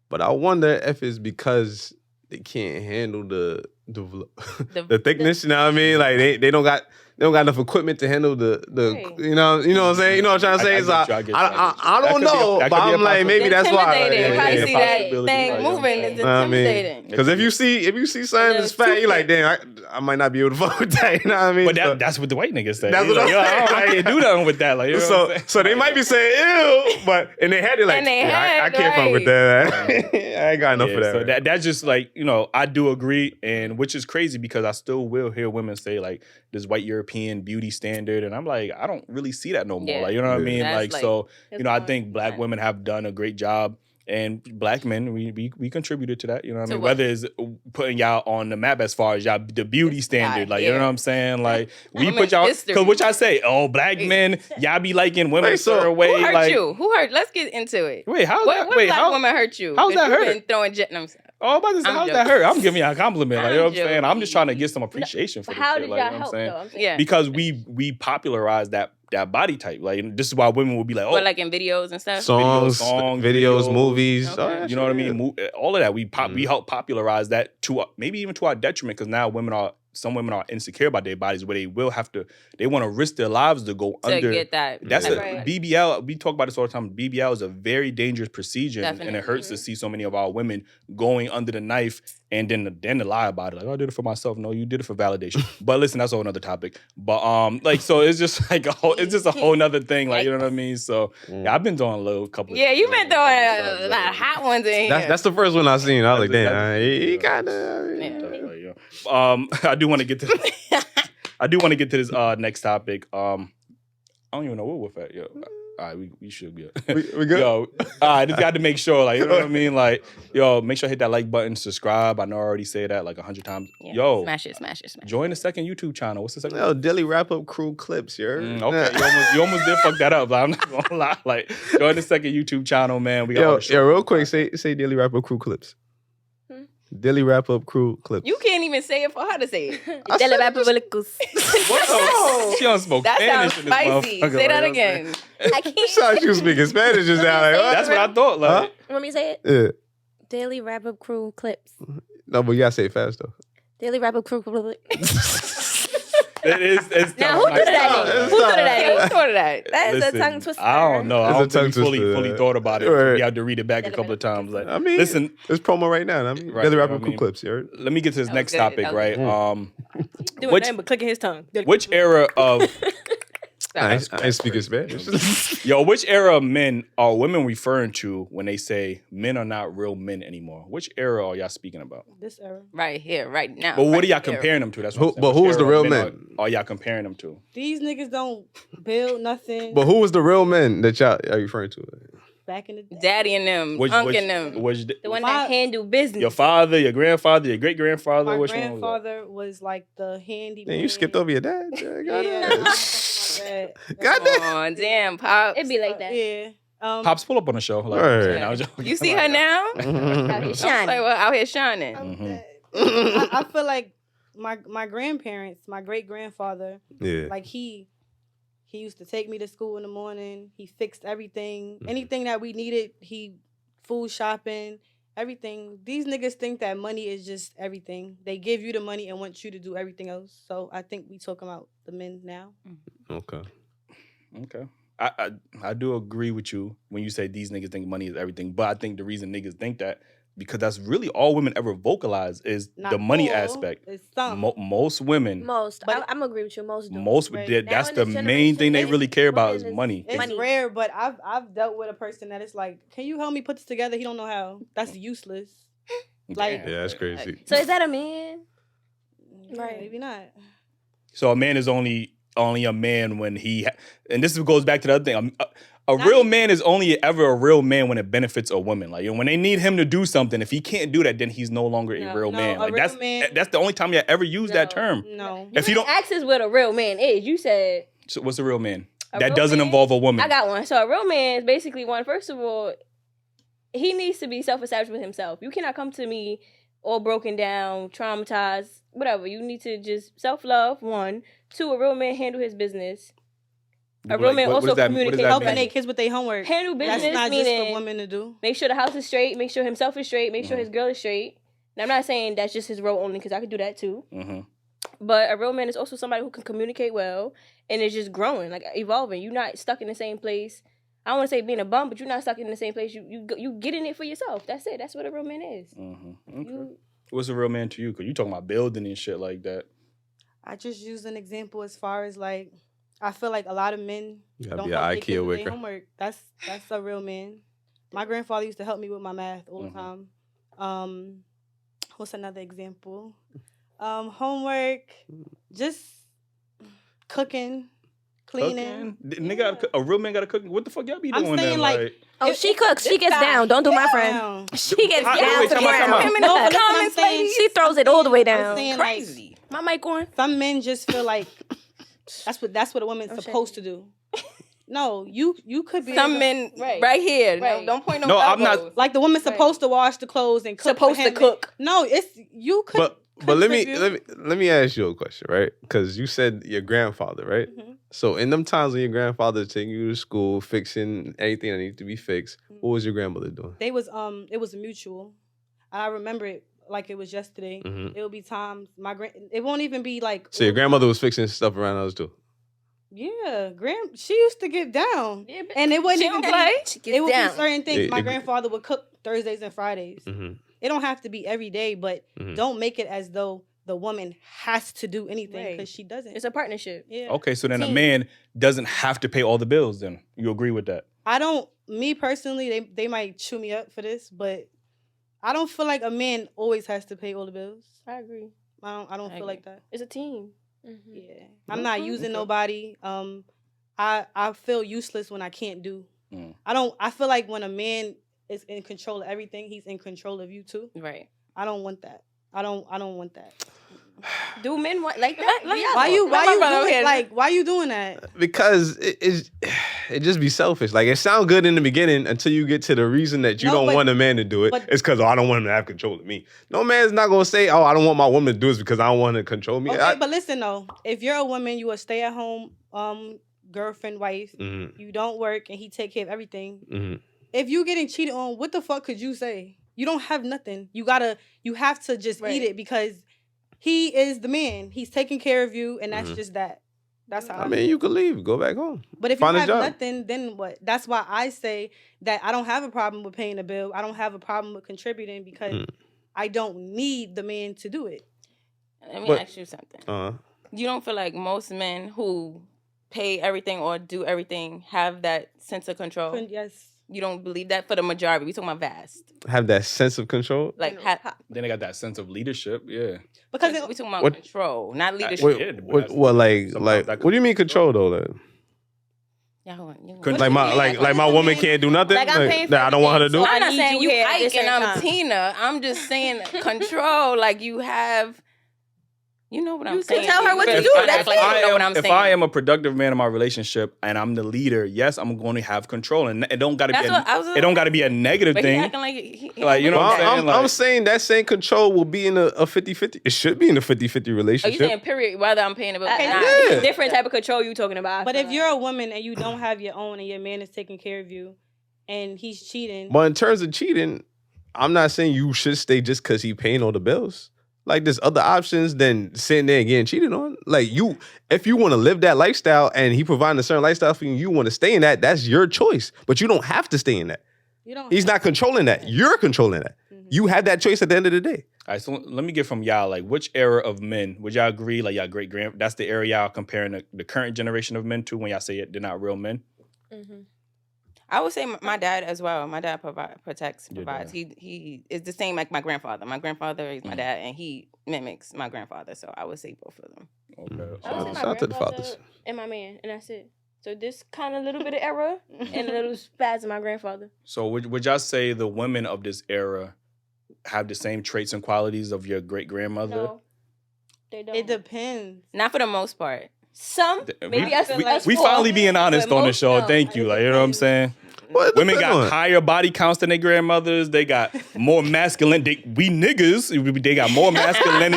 But I wonder if it's because they can't handle the The- thickness. You know what I mean? Like, they don't got enough equipment to handle the Right. you know what I'm saying? You know what I'm trying to say? I So get you, I get you, I I get don't you. That know, could be a but I'm like, maybe It's that's why. intimidating. Yeah, You probably yeah, see yeah. that Possibility, thing like, moving. It's I mean, intimidating. because if you see something that's fat, you're like, damn, I might not be able to fuck with that. You know what I mean? But So- that's what the white niggas say. That's They what like, I'm yo, I saying. can't do nothing with that. Like, you know what I'm So, saying? so they might be saying ew, but in their head they're like, In their "Yeah, I head, can't fuck with that. I ain't got enough Yeah, for that. so right?" that's just like, you know, I do agree, and which is crazy because I still will hear women say like this white European beauty standard, and I'm like, I don't really see that no more. Yeah. Like, you know what I Yeah. mean? That's Like, like- so, That's you know, I fine. think black Yeah. women have done a great job. And black men, we contributed to that, you know what I To mean? what? Whether it's putting y'all on the map as far as y'all the beauty standard, like, you know yeah. what I'm saying? Like, we Women's put y'all, history. because what y'all say, oh, black men, y'all be liking women Wait, a so certain way. Who hurt like, you? Who hurt? Let's get into it. Wait, how's What, that? what Wait, black how? woman hurt you? how's 'Cause that you hurt? been throwing jet. No, I'm sorry. Oh, I'm about to say, I'm how's that joking. hurt? I'm giving y'all a compliment. Like, you know I'm what I'm saying? I'm just trying to joking. get some appreciation for But this how shit. did Like, y'all you know what I'm help saying? though? I'm saying. Yeah. Because we popularized that body type. Like, this is why women will be like, oh, But like in videos and stuff. songs, songs, videos, videos. movies. Okay. all that you know what I shit, mean? All of that. We Mhm. help popularize that to maybe even to our detriment, because now some women are insecure about their bodies, where they want to risk their lives to go to under. get that. That's Right. BBL. We talk about this all the time. BBL is a very dangerous procedure, and it Definitely. hurts to see so many of our women going under the knife and then to lie about it. Like, oh, I did it for myself. No, you did it for validation. But listen, that's a whole nother topic. But like, so it's just like it's just a whole nother thing. Like, you know what I mean? So yeah, I've been doing a little couple. Yeah, you've been throwing little a lot of hot ones in here. That's the first one I seen. I was like, That's- damn, he kind of. Yeah. I do want to get to. I do want to get to this next topic. I don't even know what we're at. Yo, All right, we should be. We good? Yo, I just got to make sure, like, you know what I mean? Like, yo, make sure to hit that like button, subscribe. I know I already say that like 100 times. Yeah. Yo, Smash it. join the second YouTube channel. What's the second? No, Daily Wrap-Up-Crew clips, you heard? Okay, you almost did fuck that up. Like, I'm not gonna lie. Like, join the second YouTube channel, man. We got all Yo, the short real quick, say Daily Wrap-Up-Crew clips. Daily Wrap-Up-Crew clips. You can't even say it for her to say it. What the? She don't smoke That Spanish sounds in this spicy. motherfucker, Say that like, again. I can't. Sounds you speaking Spanish just now. Like, what? That's what I thought. Like, You want me to say it? Yeah. Daily Wrap-Up Crew clips. No, but you gotta say it fast though. Daily Wrap-Up Crew. it's Now, who thought of that? It's Who thought of not. that? Who thought of that? That is a Listen, tongue twister. I don't know. I It's a don't think tongue we twister. fully thought about it. Right. We had to read it back a couple of times. Like, I mean, listen, it's promo right now. I mean, Right, Daily I Wrap-Up-Crew mean- clips, you heard? let me get to this That was next good. topic, That was right? good. Doing Which- nothing but clicking his tongue. Which era of I ain't speaking Spanish. yo? Which era of men are women referring to when they say men are not real men anymore? Which era are y'all speaking about? This era. Right here, right now. But what right are y'all here. comparing them to? That's Who- what I'm saying. but Which who was the era real of men? Are y'all comparing them to? These niggas don't build nothing. But who was the real men that y'all are referring to? Back in the day. Daddy and them, Unc and them. The one My- that handle business. your father, your grandfather, your great grandfather? My Which one was that? grandfather was like the handyman. Man, you skipped over your dad. Yeah, Goddamn. my Goddamn. Oh, damn, Pop. It'd be like that. Yeah. Pops, pull up on the show. Like, Right. I was joking. You see her now? Out here I was shining. like, well, out here shining. Mhm. I feel like my grandparents, my great grandfather, Yeah. like he used to take me to school in the morning. He fixed everything. Mhm. Anything that we needed, food shopping, everything. These niggas think that money is just everything. They give you the money and want you to do everything else. So I think we talking about the men now. Okay. Okay. I do agree with you when you say these niggas think money is everything, but I think the reason niggas think that because that's really all women ever vocalize is Not the money all, aspect. It's some. Most women, Most. But- I'm agree with you. Most do. Right. that's Now the in this main thing they generation, really care about is women is- money. It's money. rare, but I've dealt with a person that is like, can you help me put this together? He don't know how. That's useless. Like- Damn. Yeah, that's crazy. So is that a man? Yeah, Right. Maybe not. So a man is only a man when and this goes back to the other thing. A Not real even- man is only ever a real man when it benefits a woman. Like, you know, when they need him to do something, if he can't do that, then he's no longer a No, real no, man. a Like real that's man- that's the only time you ever use that No. term. No. If you don't, ask us what a real man is. You said so what's a real man? A That real doesn't man? involve a woman. I got one. So a real man is basically one. First of all, he needs to be self-established with himself. You cannot come to me all broken down, traumatized, whatever. You need to just self-love. One, two. A real man handle his business. A real man also communicates. Helping mean? their kids with their homework. Handle business, That's not just meaning for women to do. make sure the house is straight, make sure himself is straight, make sure Mhm. his girl is straight. And I'm not saying that's just his role only because I could do that too. Mm-hmm. But a real man is also somebody who can communicate well and is just growing, like evolving. You're not stuck in the same place. I don't want to say being a bum, but you're not stuck in the same place. You get in it for yourself. That's it. That's what a real man is. Mm-hmm. Okay. You, What's a real man to you? Because you talking about building and shit like that. I just use an example as far as like, I feel like a lot of men You gotta don't be help an their kids IKEA with their wicker. homework. That's a real man. My grandfather used to help me with my math all the Mhm. time. What's another example? Homework, just cooking, cleaning. Cooking? Nigga, a real man got to cook. What the fuck y'all be I'm doing saying, then? like, Oh, she cooks. She gets down. Don't do my friend. She gets Wait, down wait, to the time out, time out. ground. Women No, in but the that's what I'm comments, saying. ladies. She throws it all the way I'm down. saying, like, Crazy. My mic on. some men just feel like that's what a woman's Oh, supposed to do. No, you could be Some able- men Right. right here. Right. No, don't point No, I'm not- elbows. like the woman's Right. supposed to wash the clothes and cook. Supposed for to him. cook. No, it's you could. But let me contribute. ask you a question, right? Because you said your grandfather, right? Mhm. So in them times when your grandfather taking you to school, fixing anything that needs to be fixed, what was your grandmother doing? They was it was a mutual. I remember it like it was yesterday. Mhm. It would be times it won't even be like. So your grandmother was fixing stuff around us too. Yeah, she used to get down, Yeah, but and it wouldn't She even don't be. play. It would down. be certain things. Yeah, My it- grandfather would cook Thursdays and Fridays. Mm-hmm. It don't have to be every day, but Mhm. don't make it as though the woman has to do anything Right. because she doesn't. it's a partnership. Yeah. Okay, so then a Team. man doesn't have to pay all the bills. Then you agree with that? I don't. Me personally, they might chew me up for this, but I don't feel like a man always has to pay all the bills. I agree. I don't I feel like that. It's a team. Yeah, I'm not using nobody. I feel useless when I can't do. I feel like when a man is in control of everything, he's in control of you too. Right. I don't want that. I don't want that. Do men want like that? Why you doing that? Because it just be selfish. Like, it sounds good in the beginning until you get to the reason that you don't want a man to do it. It's because I don't want him to have control of me. No man's not gonna say, I don't want my woman to do this because I don't want her to control me. Okay, but listen though, if you're a woman, you a stay at home girlfriend, wife, you don't work and he take care of everything. If you getting cheated on, what the fuck could you say? You don't have nothing. You have to just eat it because he is the man. He's taking care of you, and that's just that. That's how I mean, you could leave, go back home. But if you have nothing, then what? That's why I say that I don't have a problem with paying a bill. I don't have a problem with contributing because I don't need the man to do it. Let me ask you something. You don't feel like most men who pay everything or do everything have that sense of control? Yes. You don't believe that? For the majority, we talking about vast. Have that sense of control? Like, then they got that sense of leadership, yeah. Because we talking about control, not leadership. What do you mean control though? Like my woman can't do nothing. Like I don't want her to do. I'm not saying you Ike and I'm Tina. I'm just saying control. Like you have. You know what I'm saying. You can tell her what to do. That's like you know what I'm saying. If I am a productive man in my relationship and I'm the leader, yes, I'm going to have control, and it don't got to be a negative thing. Acting like you know what I'm saying. I'm saying that same control will be in a 50-50. It should be in a 50-50 relationship. Are you saying period? Whether I'm paying a bill, it's a different type of control you talking about. But if you're a woman and you don't have your own, and your man is taking care of you, and he's cheating. But in terms of cheating, I'm not saying you should stay just because he paying all the bills. Like, there's other options than sitting there and getting cheated on. Like, if you want to live that lifestyle and he providing a certain lifestyle for you, you want to stay in that, that's your choice. But you don't have to stay in that. He's not controlling that. You're controlling that. You had that choice at the end of the day. All right, so let me get from y'all, like, which era of men, would y'all agree, like, y'all great-grand, that's the era y'all comparing the current generation of men to when y'all say they're not real men? I would say my dad as well. My dad provides. He is the same like my grandfather. My grandfather is my dad, and he mimics my grandfather. So I would say both of them. Okay. I would say my grandfather and my man, and that's it. So this kind of little bit of era and a little spaz of my grandfather. So would y'all say the women of this era have the same traits and qualities of your great-grandmother? No, they don't. It depends. Not for the most part. Some, maybe we finally being honest on the show. Thank you. Like, you know what I'm saying? Women got higher body counts than their grandmothers. They got more masculine. We niggas, they got more masculinity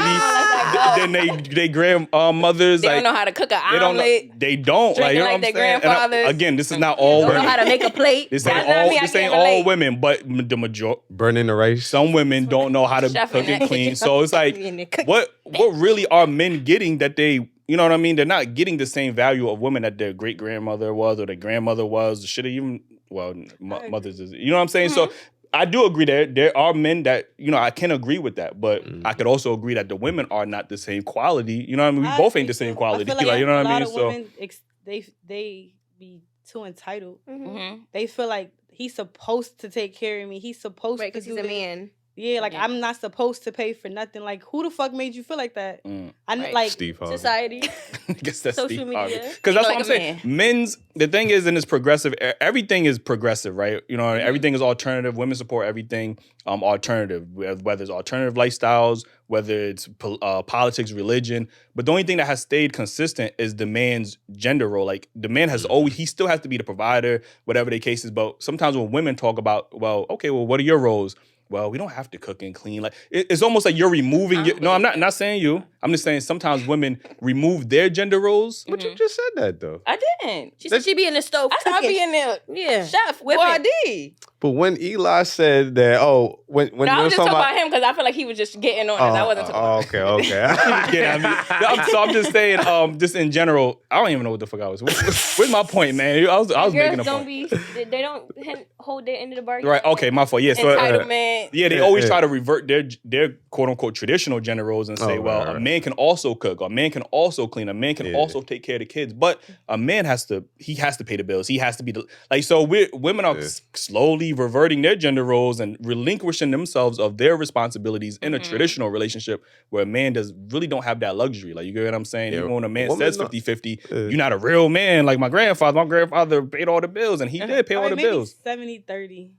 than they grandmothers. They don't know how to cook an omelet. They don't. Like, you know what I'm their saying? grandfathers. Again, this is not all women. Don't know how to make a plate. This ain't all women, but the majority. Burning the rice. Some women don't know how to cook and clean. So it's like, what really are men getting that they... You know what I mean? They're not getting the same value of women that their great-grandmother was or their grandmother was. Should have even, mothers is, you know what I'm saying? So I do agree there are men that, I can agree with that. But I could also agree that the women are not the same quality. You know what I mean? We both ain't the same quality. I feel like you know what I mean? A lot of women, they be too entitled. They feel like he's supposed to take care of me. He's supposed to because he's a man. Yeah, like I'm not supposed to pay for nothing. Like, who the fuck made you feel like that? Like Steve Harvey. Society. I guess that's social media. Because that's what I'm saying. The thing is, in this progressive, everything is progressive, right? You know, everything is alternative. Women support everything alternative, whether it's alternative lifestyles, whether it's politics, religion. But the only thing that has stayed consistent is the man's gender role. Like, the man has always, he still has to be the provider, whatever the case is. But sometimes when women talk about, what are your roles? Well, we don't have to cook and clean. Like, it's almost like you're removing. No, I'm not saying you. I'm just saying sometimes women remove their gender roles. But you just said that though. I didn't. She said she be in the stove. I be in there. Chef. Well, I did. But when Eli said that, when I was just talking about him because I feel like he was just getting on it. I wasn't talking about Okay. So I'm just saying, just in general, I don't even know what the fuck I was. Where's my point, man? I was making a point. They don't hold their end of the bargain. Right. Okay. My fault. Yeah. So entitlement. They always try to revert their quote unquote traditional gender roles and say, a man can also cook, a man can also clean, a man can also take care of the kids, but a man has to pay the bills. He has to be women are slowly reverting their gender roles and relinquishing diminishing themselves of their responsibilities in a traditional relationship where a man really don't have that luxury. Like, you get what I'm saying? Even when a man says 50-50, you're not a real man. Like my grandfather paid all the bills, and he did pay all the bills. 70-30.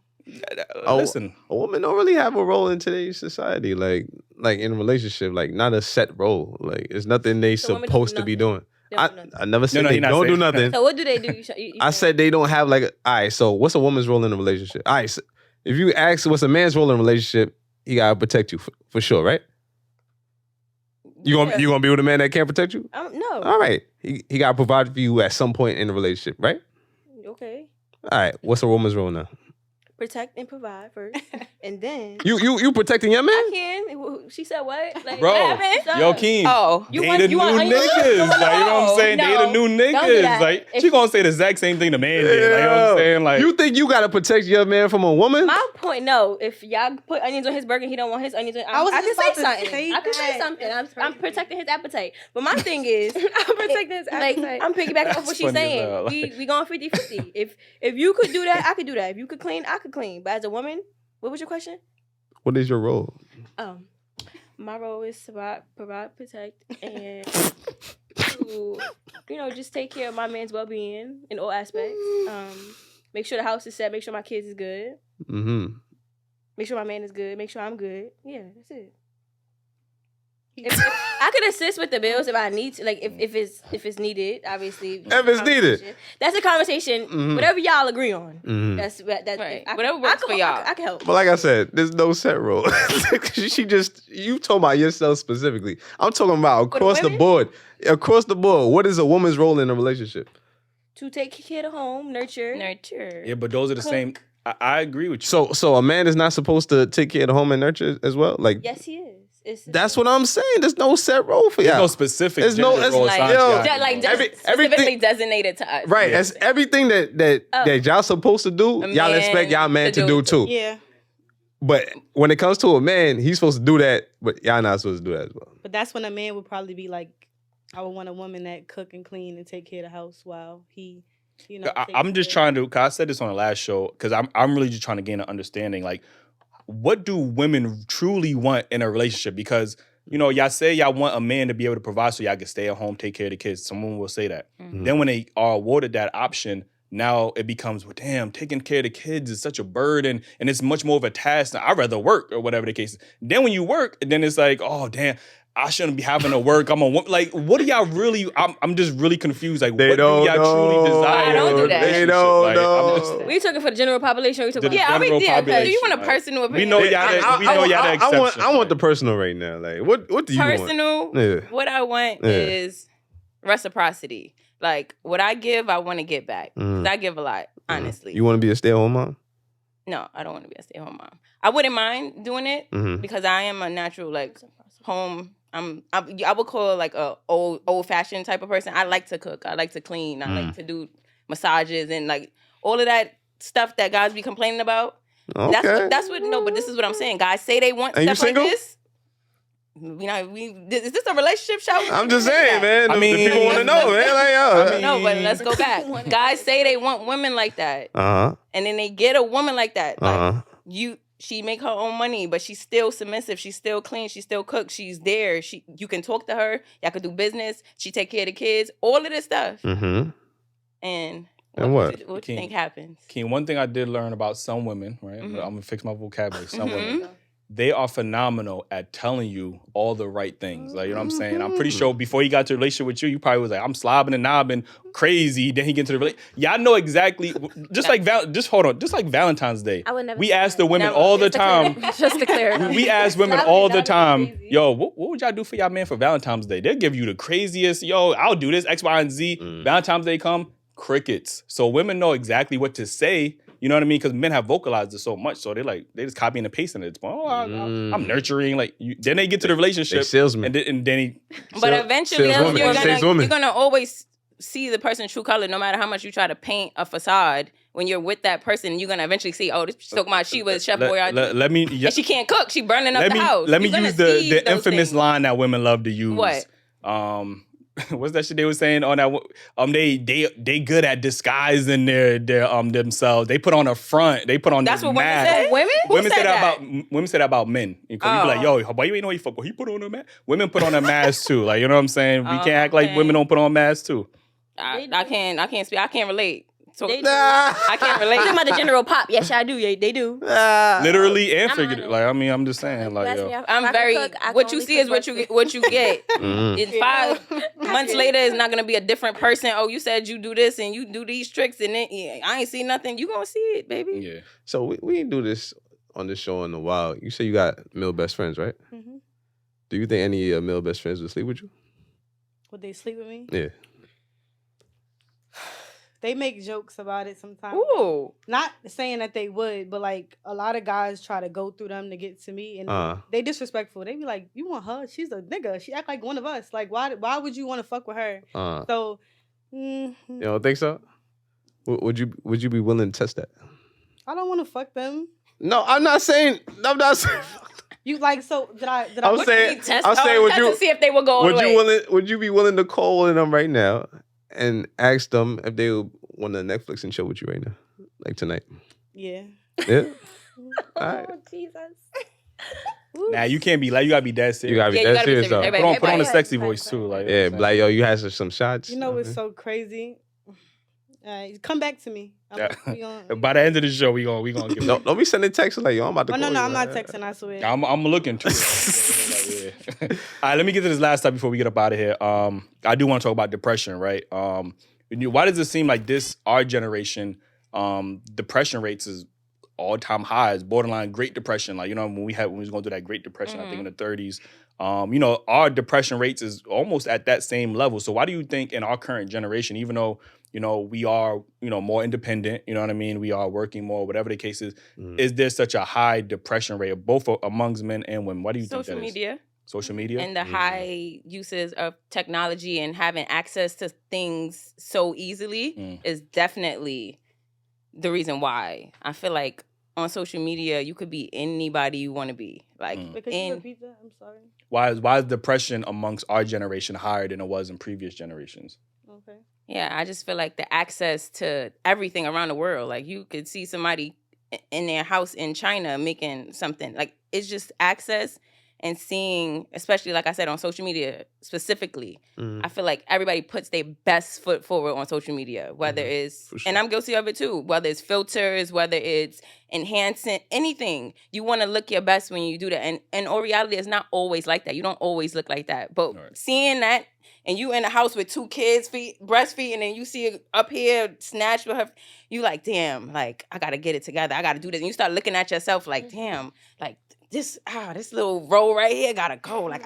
Listen, a woman don't really have a role in today's society, like in a relationship, like not a set role. Like it's nothing they supposed to be doing. I never said they don't do nothing. So what do they do? I said they don't have like. All right, so what's a woman's role in a relationship? All right, so if you ask what's a man's role in a relationship, he gotta protect you for sure, right? You gonna be with a man that can't protect you? No. All right, he gotta provide for you at some point in the relationship, right? Okay. All right, what's a woman's role now? Protect and provide first, and then you protecting your man? I can. She said what? Like, bro, what happened? yo, Keem. Oh, they the new niggas. Like, you know what I'm saying? They the new niggas. Like, she gonna say the exact same thing the man did. Like, you know what I'm saying? Like, you think you gotta protect your man from a woman? My point, no. If y'all put onions on his burger, he don't want his onions on. I can say something. I can say something. I'm protecting his appetite. But my thing is, I'm protecting his appetite. I'm piggybacking off what she's saying. We going 50-50. If you could do that, I could do that. If you could clean, I could clean. But as a woman, what was your question? What is your role? My role is to provide, protect, and to, just take care of my man's well-being in all aspects. Make sure the house is set. Make sure my kids is good. Mm-hmm. Make sure my man is good. Make sure I'm good. Yeah, that's it. If I could assist with the bills if I need to, like if it's needed, obviously. If it's needed, that's a conversation. Mm-hmm. Whatever y'all agree on, that's right. Whatever works for y'all. I can help. But like I said, there's no set rule. You talking about yourself specifically. I'm talking about across the board. Across the board, what is a woman's role in a relationship? To take care of the home, nurture. Yeah, but those are the same. I agree with you. So a man is not supposed to take care of the home and nurture as well? Like, yes, he is. That's what I'm saying. There's no set role for y'all. There's no specific. There's no. It's specifically designated to us. Right. That's everything that y'all supposed to do. Y'all expect y'all man to do too. Yeah. But when it comes to a man, he's supposed to do that, but y'all not supposed to do that as well. But that's when a man would probably be like, I would want a woman that cook and clean and take care of the house while he, I'm just trying to. Cause I said this on the last show. Cause I'm really just trying to gain an understanding. Like, what do women truly want in a relationship? Because, y'all say y'all want a man to be able to provide so y'all can stay at home, take care of the kids. Someone will say that. Mm-hmm. Then when they are awarded that option, now it becomes, well, damn, taking care of the kids is such a burden and it's much more of a task. I'd rather work or whatever the case is. Then when you work, then it's like, oh, damn, I shouldn't be having to work. I'm a woman. Like, what do y'all really? I'm just really confused. Like, what do y'all truly desire? I don't do that. They don't know. We talking for the general population. We talking do you want a personal opinion? We know y'all the exception. I want the personal right now. Like, what do you want? Personal. Yeah. What I want is reciprocity. Like, what I give, I want to get back. I give a lot, honestly. You want to be a stay-at-home mom? No, I don't want to be a stay-at-home mom. I wouldn't mind doing it because I am a natural home. I would call it like a old-fashioned type of person. I like to cook. I like to clean. I like to do massages and like all of that stuff that guys be complaining about. Okay. That's what. No, but this is what I'm saying. Guys say they want stuff like this. Is this a relationship show? I'm just saying, man. I mean, people want to know, man. No, but let's go back. Guys say they want women like that, and then they get a woman like that. Like she make her own money, but she's still submissive. She's still clean. She still cooks. She's there. You can talk to her. Y'all can do business. She take care of the kids. All of this stuff. Mm-hmm. And what do you think happens? Keen, one thing I did learn about some women, right? I'm gonna fix my vocabulary. Some women, they are phenomenal at telling you all the right things. Like, you know what I'm saying? I'm pretty sure before he got to a relationship with you probably was like, I'm slobbing and knobbing, crazy. Then he get into the relationship. Y'all know exactly, just like Valentine's Day. I would never we ask the women all the time. Just to clarify. We ask women all the time, yo, what would y'all do for y'all man for Valentine's Day? They'll give you the craziest, yo, I'll do this, X, Y, and Z. Valentine's Day come, crickets. So women know exactly what to say. You know what I mean? Because men have vocalized it so much, so they just copying and pasting it. I'm nurturing. Like then they get to the relationship, salesman, and then he. But eventually, you're gonna always see the person's true color, no matter how much you try to paint a facade. When you're with that person, you're gonna eventually see, oh, this she was Chef Boyardee. And she can't cook. She burning up the house. Let me use the infamous line that women love to use. What? what's that shit they were saying on that? They good at disguising their themselves. They put on a front. They put on That's this what women mask. say? Women? Women said say that that? about women say that about men. Because you be like, yo, why you ain't know he fuck? Well, he put on a mask. Women put on a mask too. Like, you know what I'm saying? We can't act like women don't put on masks too. I can't speak. I can't relate. So They do. I can't relate. Talking about the general pop. Yes, I do. Yeah, they do. Literally and I'm figuratively. honest. Like, I mean, I'm just saying, like, Ask yo. me if I I'm can very. cook, I can What you only see cook is what you breakfast. what you get. Mhm. In 5 months later, it's not gonna be a different person. Oh, you said you do this and you do these tricks, and then I ain't see nothing. You gonna see it, baby. Yeah. So we didn't do this on this show in a while. You say you got male best friends, right? Mm-hmm. Do you think any male best friends would sleep with you? Would they sleep with me? Yeah. They make jokes about it sometimes. Ooh. Not saying that they would, but like a lot of guys try to go through them to get to me, and they disrespectful. They be like, "You want her? She's a nigga. She act like one of us. Like, why would you want to fuck with her?" So, you don't think so? Would you be willing to test that? I don't want to fuck them. No, I'm not saying. You like so? Did I? I'm saying. I'm saying. Would you to see if they will go Would away. you willing? Would you be willing to call in them right now and ask them if they want to Netflix and chill with you right now, like tonight? Yeah. Yeah. Oh, All right. Jesus. Nah, you can't be like, you gotta be that serious. You gotta be Yeah, you that gotta be serious though. serious. Put on a Everybody- sexy voice too. Like, Yeah, like yo, you had some shots. You know what's so crazy? Come back to me. By the end of the show, we gonna give. No, don't be sending texts like yo, I'm about to. Oh no, call no, you. I'm not texting. I swear. I'm looking too. Like, yeah. All right, let me get to this last topic before we get up out of here. I do want to talk about depression, right? Why does it seem like our generation, depression rates is all-time highs, borderline Great Depression? Like, you know, when we was going through that Great Depression, I think in the 30s, you know, our depression rates is almost at that same level. So why do you think in our current generation, even though, you know, we are, you know, more independent, you know what I mean? We are working more, whatever the case is there such a high depression rate, both amongst men and women? Why do you think that is? Social media? And the high uses of technology and having access to things so easily is definitely the reason why. I feel like on social media, you could be anybody you want to be. Like, Could you repeat that? I'm sorry. Why is depression amongst our generation higher than it was in previous generations? Okay. Yeah, I just feel like the access to everything around the world. Like, you could see somebody in their house in China making something. Like, it's just access and seeing, especially like I said, on social media specifically. I feel like everybody puts their best foot forward on social media, whether it's, sure. and I'm guilty of it too, whether it's filters, whether it's enhancing, anything. You want to look your best when you do that. And in all reality, it's not always like that. You don't always look like that. But seeing that, and you in the house with 2 kids, breastfeeding, and you see it up here snatched with her, you like, damn, like, I got to get it together. I got to do this. And you start looking at yourself like, damn, like, this little roll right here gotta go. Like,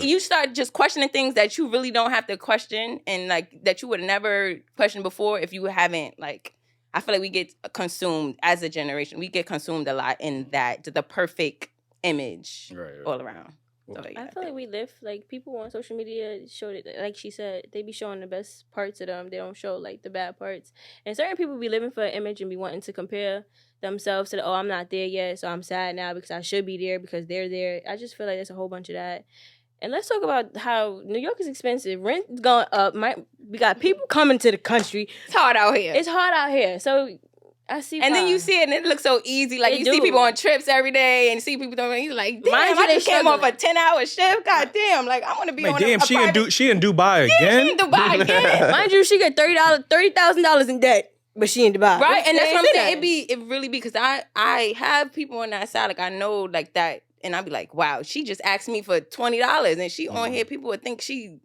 you start just questioning things that you really don't have to question, and like that you would never question before if you haven't, like, I feel like we get consumed as a generation. We get consumed a lot in that, the perfect image all around. So, yeah, I feel like we live, like, people on social media show it, like she said, they be showing the best parts of them. They don't show, like, the bad parts. And certain people be living for an image and be wanting to compare themselves to I'm not there yet, so I'm sad now because I should be there because they're there. I just feel like there's a whole bunch of that. And let's talk about how New York is expensive. Rent's going up. We got people coming to the country. It's hard out here. It's hard out here. So I see. And then you see it and it looks so easy. Like, you see people on trips every day and see people doing, you're like, damn, I just came off a 10-hour shift. God damn, like, I want to be on damn, she in Dubai again? Yeah, she in Dubai again. Mind you, she got $30,000 in debt. But she in Dubai. Right? And that's what I'm saying. It really be because I have people on that side, like, I know, like, that, and I'll be like, wow, she just asked me for $20 and she on here, people would think she,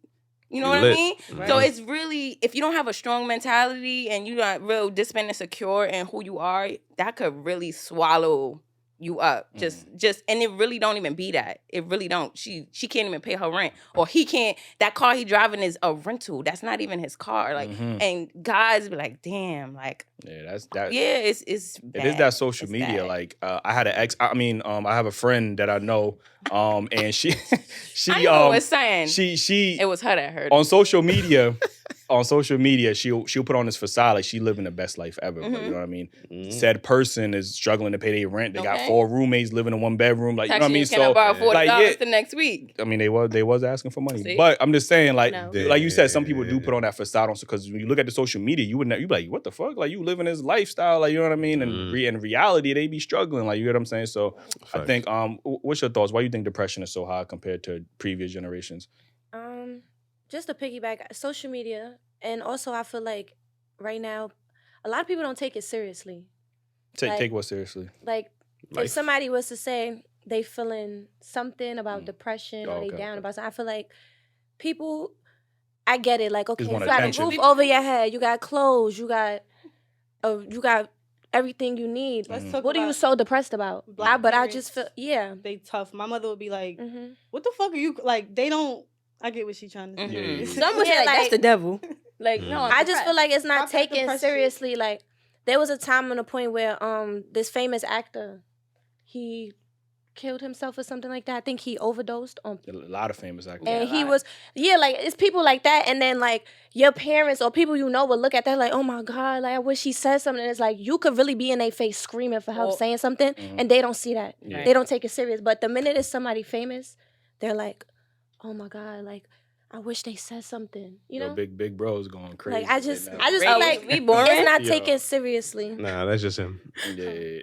you know what I mean? Right. So it's really, if you don't have a strong mentality and you're not real disciplined and secure in who you are, that could really swallow you up. Just and it really don't even be that. It really don't. She can't even pay her rent, or he can't. That car he driving is a rental. That's not even his car. Like, and guys be like, damn, like, that's that. Yeah, it's bad. It is that social media. Bad. Like, I had an ex. I mean, I have a friend that I know, and she I know what it's saying. She it was her that heard on social media. on social media, she'll put on this facade like she living the best life ever. But you know what I mean? Said person is struggling to pay their rent. They got 4 roommates living in 1 bedroom. Like, you know what I mean? Can I borrow $40 the next week? I mean, they was asking for money. See? But I'm just saying, like, No. like you said, some people do put on that facade on, because when you look at the social media, you be like, what the fuck? Like, you living this lifestyle, like, you know what I mean? And in reality, they be struggling, like, you know what I'm saying? So I think, what's your thoughts? Why do you think depression is so high compared to previous generations? Just to piggyback, social media, and also I feel like right now, a lot of people don't take it seriously. Take what seriously? Like, if somebody was to say they feeling something about depression or they Okay, down about something, I feel like people, I get it. Like, okay, you want got attention. a roof over your head, you got clothes, you got everything you need. Let's talk What are you about so depressed about? But I just feel, they tough. My mother would be like, Mhm. what the fuck are you, like, they don't, I get what she's trying to say. Yeah. Some would say Yeah, like, that's like- the devil. Like, no, I just feel like it's not Stop that taken depression. seriously. Like, there was a time and a point where this famous actor, he killed himself or something like that. I think he overdosed on, A lot of famous actors. and he was, like, it's people like that. And then, like, your parents or people you know will look at that like, oh my God, like, I wish he said something. And it's like, you could really be in their face screaming for help, saying something, and they don't see that. Yeah. They don't take it serious. But the minute it's somebody famous, they're like, oh my God, like, I wish they said something, you know? Big bros going crazy. Like, I just right now. feel like we boring. it's not Yeah. taken seriously. Nah, that's just him. Yeah.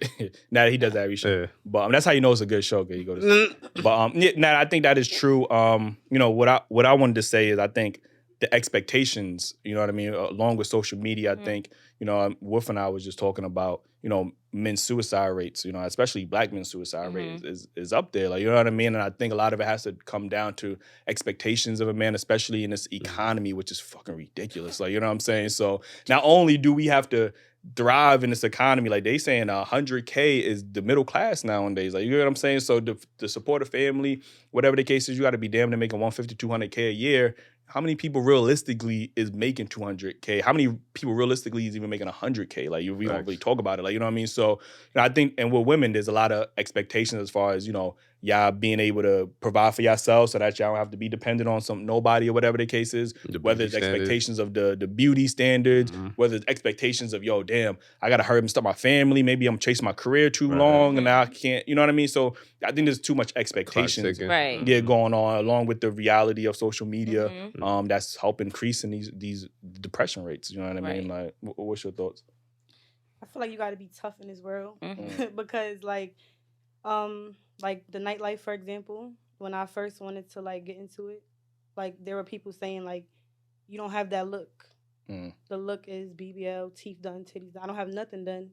Now he does that every show. Yeah. But that's how you know it's a good show, 'cause you go to But now I think that is true. You know, what I wanted to say is, I think the expectations, you know what I mean, along with social media, I think, you know, Wolf and I was just talking about, you know, men's suicide rates, you know, especially black men's suicide rate is up there. Like, you know what I mean? And I think a lot of it has to come down to expectations of a man, especially in this economy, which is fucking ridiculous. Like, you know what I'm saying? So not only do we have to thrive in this economy, like they saying 100K is the middle class nowadays. Like, you know what I'm saying? So to support a family, whatever the case is, you got to be damn near making 150, 200K a year. How many people realistically is making 200K? How many people realistically is even making 100K? Like, we don't really talk about it. Like, you know what I mean? So, you know, I think, and with women, there's a lot of expectations as far as, you know, y'all being able to provide for yourselves so that y'all don't have to be dependent on nobody or whatever the case is. Whether it's expectations of the beauty standards, whether it's expectations of, yo, damn, I got to hurry and start my family. Maybe I'm chasing my career too long and now I can't, you know what I mean? So I think there's too much expectations going on, along with the reality of social media. That's help increasing these depression rates. You know what I mean? Like, what's your thoughts? I feel like you got to be tough in this world because, like the Nightlife, for example, when I first wanted to, like, get into it, like, there were people saying, like, you don't have that look. The look is BBL, teeth done, titties done. I don't have nothing done.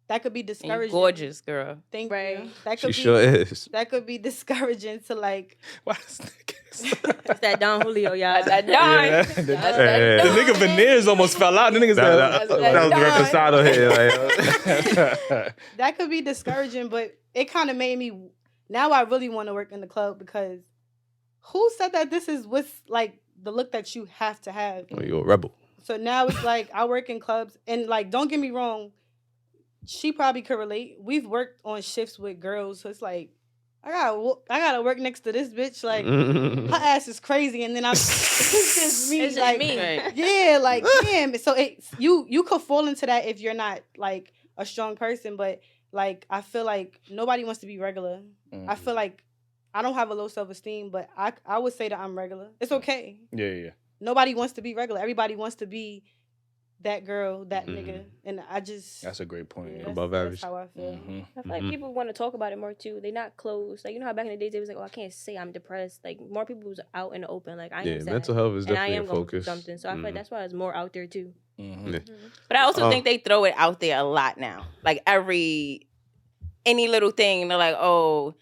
That could be discouraging. Gorgeous, girl. Thank you. That She could sure is. That could be discouraging to, like. Why this nigga? It's that Don Julio, y'all. That Don. The nigga veneers almost fell out. The nigga That was the reposado here. Like, That could be discouraging, but it kind of made me. Now I really want to work in the club, because who said that this is what's, like, the look that you have to have? oh, you're a rebel. So now it's like I work in clubs, and, like, don't get me wrong, she probably could relate. We've worked on shifts with girls, so it's like I gotta work next to this bitch. Like, her ass is crazy, and then it's just me. It's just like, me. yeah, like, damn. So you could fall into that if you're not, like, a strong person, but, like, I feel like nobody wants to be regular. I feel like I don't have a low self-esteem, but I would say that I'm regular. It's okay. Yeah. Nobody wants to be regular. Everybody wants to be that girl, that nigga. And I just... That's a great point. Yeah. Above average. That's how I feel. I feel like people want to talk about it more too. They not closed. Like, you know how back in the days they was like, oh, I can't say I'm depressed. Like, more people was out in the open. Like, I am sad. Mental health is and I definitely am a going through focus. something. So I feel like that's why it's more out there too. But I also think they throw it out there a lot now. Like, any little thing, they're like, oh,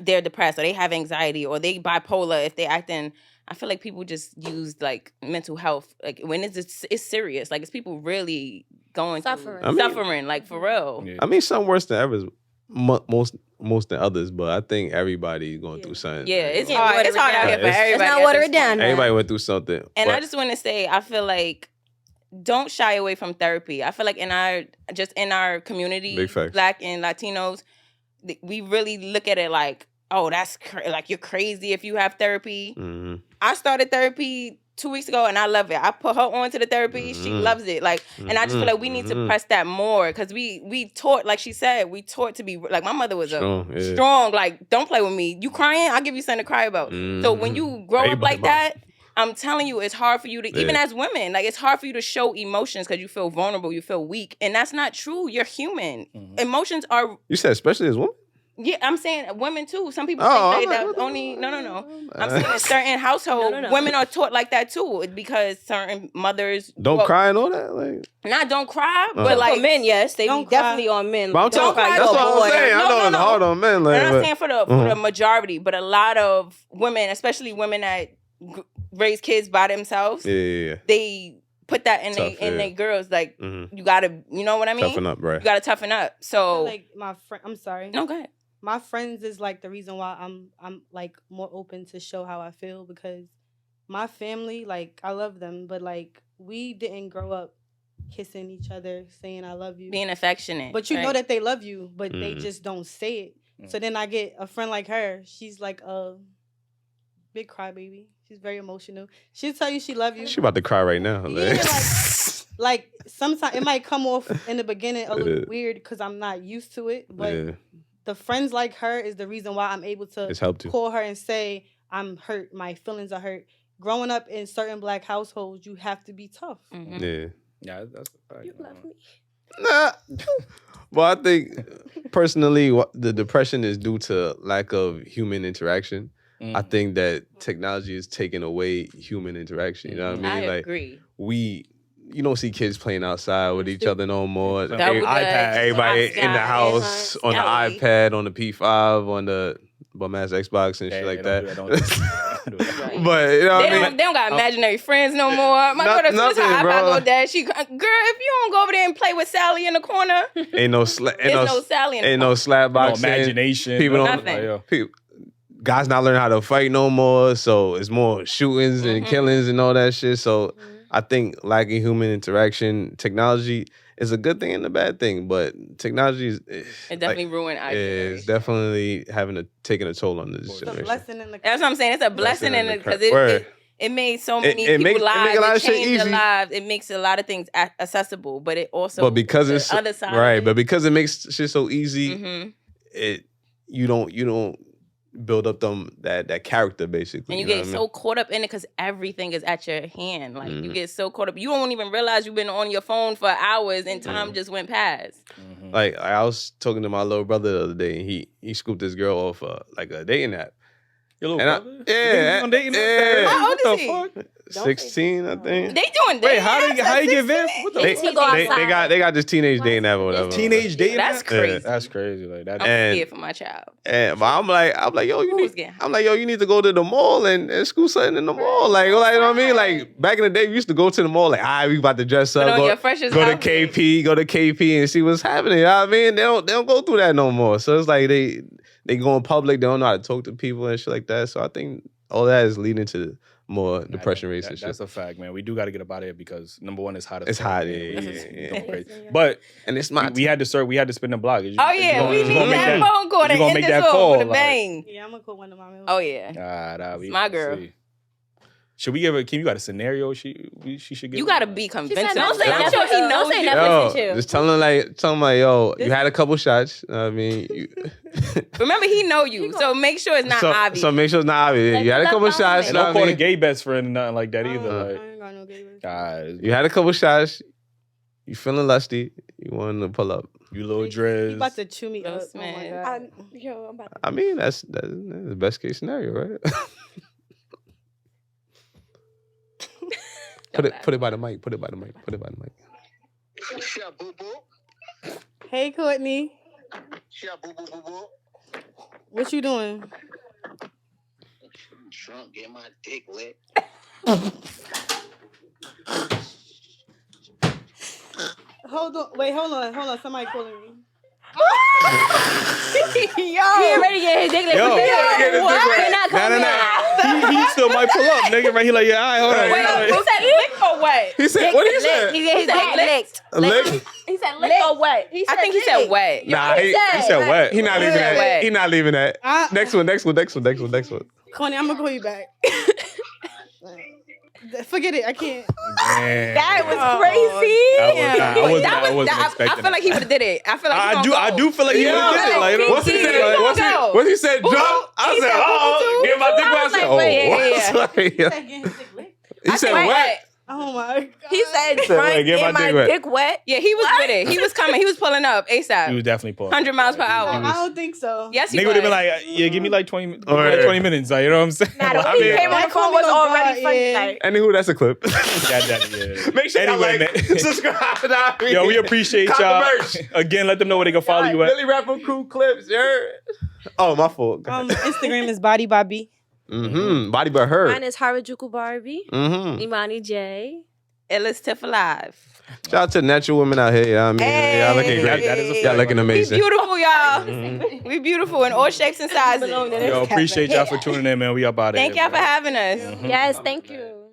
they're depressed, or they have anxiety, or they bipolar if they acting. I feel like people just use, like, mental health, like, when it's serious. Like, it's people really going Suffering. through suffering, like, for real. Yeah. I mean, some worse than others, most than others, but I think everybody going through something. Yeah, it's Yeah, hard. water It's it hard out down. here for It's- everybody. Let's not at water this it down. point. Everybody went through something. And but I just want to say, I feel like, don't shy away from therapy. I feel like in our community, Big facts. Black and Latinos, we really look at it like, oh, that's like, you're crazy if you have therapy. I started therapy 2 weeks ago, and I love it. I put her on to the therapy. She loves it. Like, and I just feel like we need to press that more because we taught, like she said, we taught to be like my mother was strong. Like, don't play with me. You crying? I'll give you something to cry about. So when you grow up like that, I'm telling you, it's hard for you to, even as women, like it's hard for you to show emotions because you feel vulnerable, you feel weak, and that's not true. You're human. Emotions are. You said especially as women. Yeah, I'm saying women too. Some people think that only no. I'm saying in certain households, women are taught like that too, because certain mothers don't cry and all that. Like, not don't cry, but like for men, yes, they Don't definitely on men. but I'm Don't talking, cry, that's go what boy. I'm saying. I know it's hard on men. Like, I'm not saying for the majority, but a lot of women, especially women that raise kids by themselves, they put that in they girls. Like you gotta, you know what I mean? Toughen up, right? You gotta toughen up. So like my friend, I'm sorry. No, go ahead. My friends is like the reason why I'm like more open to show how I feel, because my family, like I love them, but like we didn't grow up kissing each other, saying I love you, being affectionate. But you know that they love you, but they just don't say it. So then I get a friend like her. She's like a big crybaby. She's very emotional. She'll tell you she love you. She about to cry right now. Yeah, like sometimes it might come off in the beginning a little weird because I'm not used to it, but the friends like her is the reason why I'm able to call her and say I'm hurt. My feelings are hurt. Growing up in certain Black households, you have to be tough. Yeah, that's you love me. Nah. Well, I think personally, the depression is due to lack of human interaction. I think that technology is taking away human interaction. You know what I mean? I agree. You don't see kids playing outside with each other no more. iPad. Everybody in the house on the iPad, on the P5, on the bum-ass Xbox and shit like that. But you know what I mean? They don't got imaginary friends no more. My daughter, as soon as her iPad go dead, she, girl, if you don't go over there and play with Sally in the corner, ain't no Sally in the ain't no slap boxing. No imagination. People don't. Nothing. Guys not learning how to fight no more, so it's more shootings and killings and all that shit. So I think lacking human interaction, technology is a good thing and a bad thing, but technology is it definitely ruined our generation. It's definitely taking a toll on this generation. That's what I'm saying. It's a blessing in it because it made so many people's lives. It changed their lives. It makes a lot of things accessible, but it also but because it's other side right, but because it makes shit so easy, you don't build up that character basically. And you get so caught up in it because everything is at your hand. Like you get so caught up. You don't even realize you've been on your phone for hours and time just went past. Like I was talking to my little brother the other day and he scooped this girl off like a dating app. Your little brother? On dating app? How old is he? 16, I think. They doing dating. Wait, how you get this? What the they got this teenage dating app or whatever. Teenage dating app? That's crazy. Yeah, that's crazy. Like that. I'm scared for my child. But I'm like, yo, you need to go to the mall and school something in the mall. Like, you know what I mean? Like back in the day, we used to go to the mall. Like, we about to dress up. Go to KP and see what's happening. You know what I mean? They don't go through that no more. So it's like they go in public. They don't know how to talk to people and shit like that. So I think all that is leading to more depression rates and shit. That's a fact, man. We do got to get up out of here because number one, it's hot. It's hot, But and it's not. We had to spin the block. We need that phone call to end this off with a bang. Yeah, I'm gonna call one of my men. Oh yeah, my girl. See. Should we give her? Kim, you got a scenario? She should give. You gotta be convincing. Don't say Netflix. He knows say you. Netflix and chill. Just tell him like, yo, you had a couple shots. I mean, remember he know you, so make sure it's not obvious. So make sure it's not obvious. Like, you had a couple shots. Don't call a gay best friend, nothing like that either. I ain't got no gay best friend. You had a couple shots. You feeling lusty. You wanted to pull up. You little dress. You about to chew me up. Man. Oh my God. I'm about to. I mean, that's the best case scenario, right? Put it by the mic. Put it by the mic. Yeah, boo boo. Hey, Courtney. Yeah, boo boo boo boo. What you doing? Drunk, get my dick wet. Hold on. Somebody calling me. He already get his dick licked. He still might pull up, nigga. Right? He like, yeah, all right, hold on. Wait, who said lick or what? He said, what did he say? He get his dick licked. Lick? He said lick or wet. I think he said wet. Nah, he said wet. He not leaving that. Wet. He not leaving that. Next one. Connie, I'm gonna call you back. Forget it. I can't. Damn. That was Oh, crazy. I wasn't expecting I feel like he would have did it. I feel like I do feel like he Yeah. would have did it. Like, Once he He said, gonna once go. he, once he said jump, I He said, said oh, boo-boo get my dick wet. I said, like, oh, wait, what? He said wet. Oh my god. He said, Said, front "Wait, get my and my dick wet." dick wet. Yeah, he was with it. He was coming. He was pulling up he was ASAP. definitely pulling. 100 miles per I hour. don't think so. Yes, he Nigga was. would have been like, yeah, give me like 20 minutes. Like, you know what I'm saying? Nah, the Like, way he mean, came on the that phone was coming on already guard, funny. yeah. Like, Anywho, that's a clip. yeah. Make sure Anyway, y'all like, man. subscribe. Nah, Yo, we appreciate Cop the y'all. merch. Again, let them know where they can follow you at. Dailyrapupcrew clips, yeah. Oh, my fault. Go ahead. Instagram is Body by B. Body but her. mine is Harajuku Barbie. Imani J. Illest Tiff alive. Shout out to natural women out here. I mean, y'all looking great. That is a Y'all fact. looking We amazing. beautiful, y'all. We beautiful in all shapes and sizes. Yo, appreciate y'all for tuning in, man. We up out of here. Thank y'all for having us. Yes, thank you.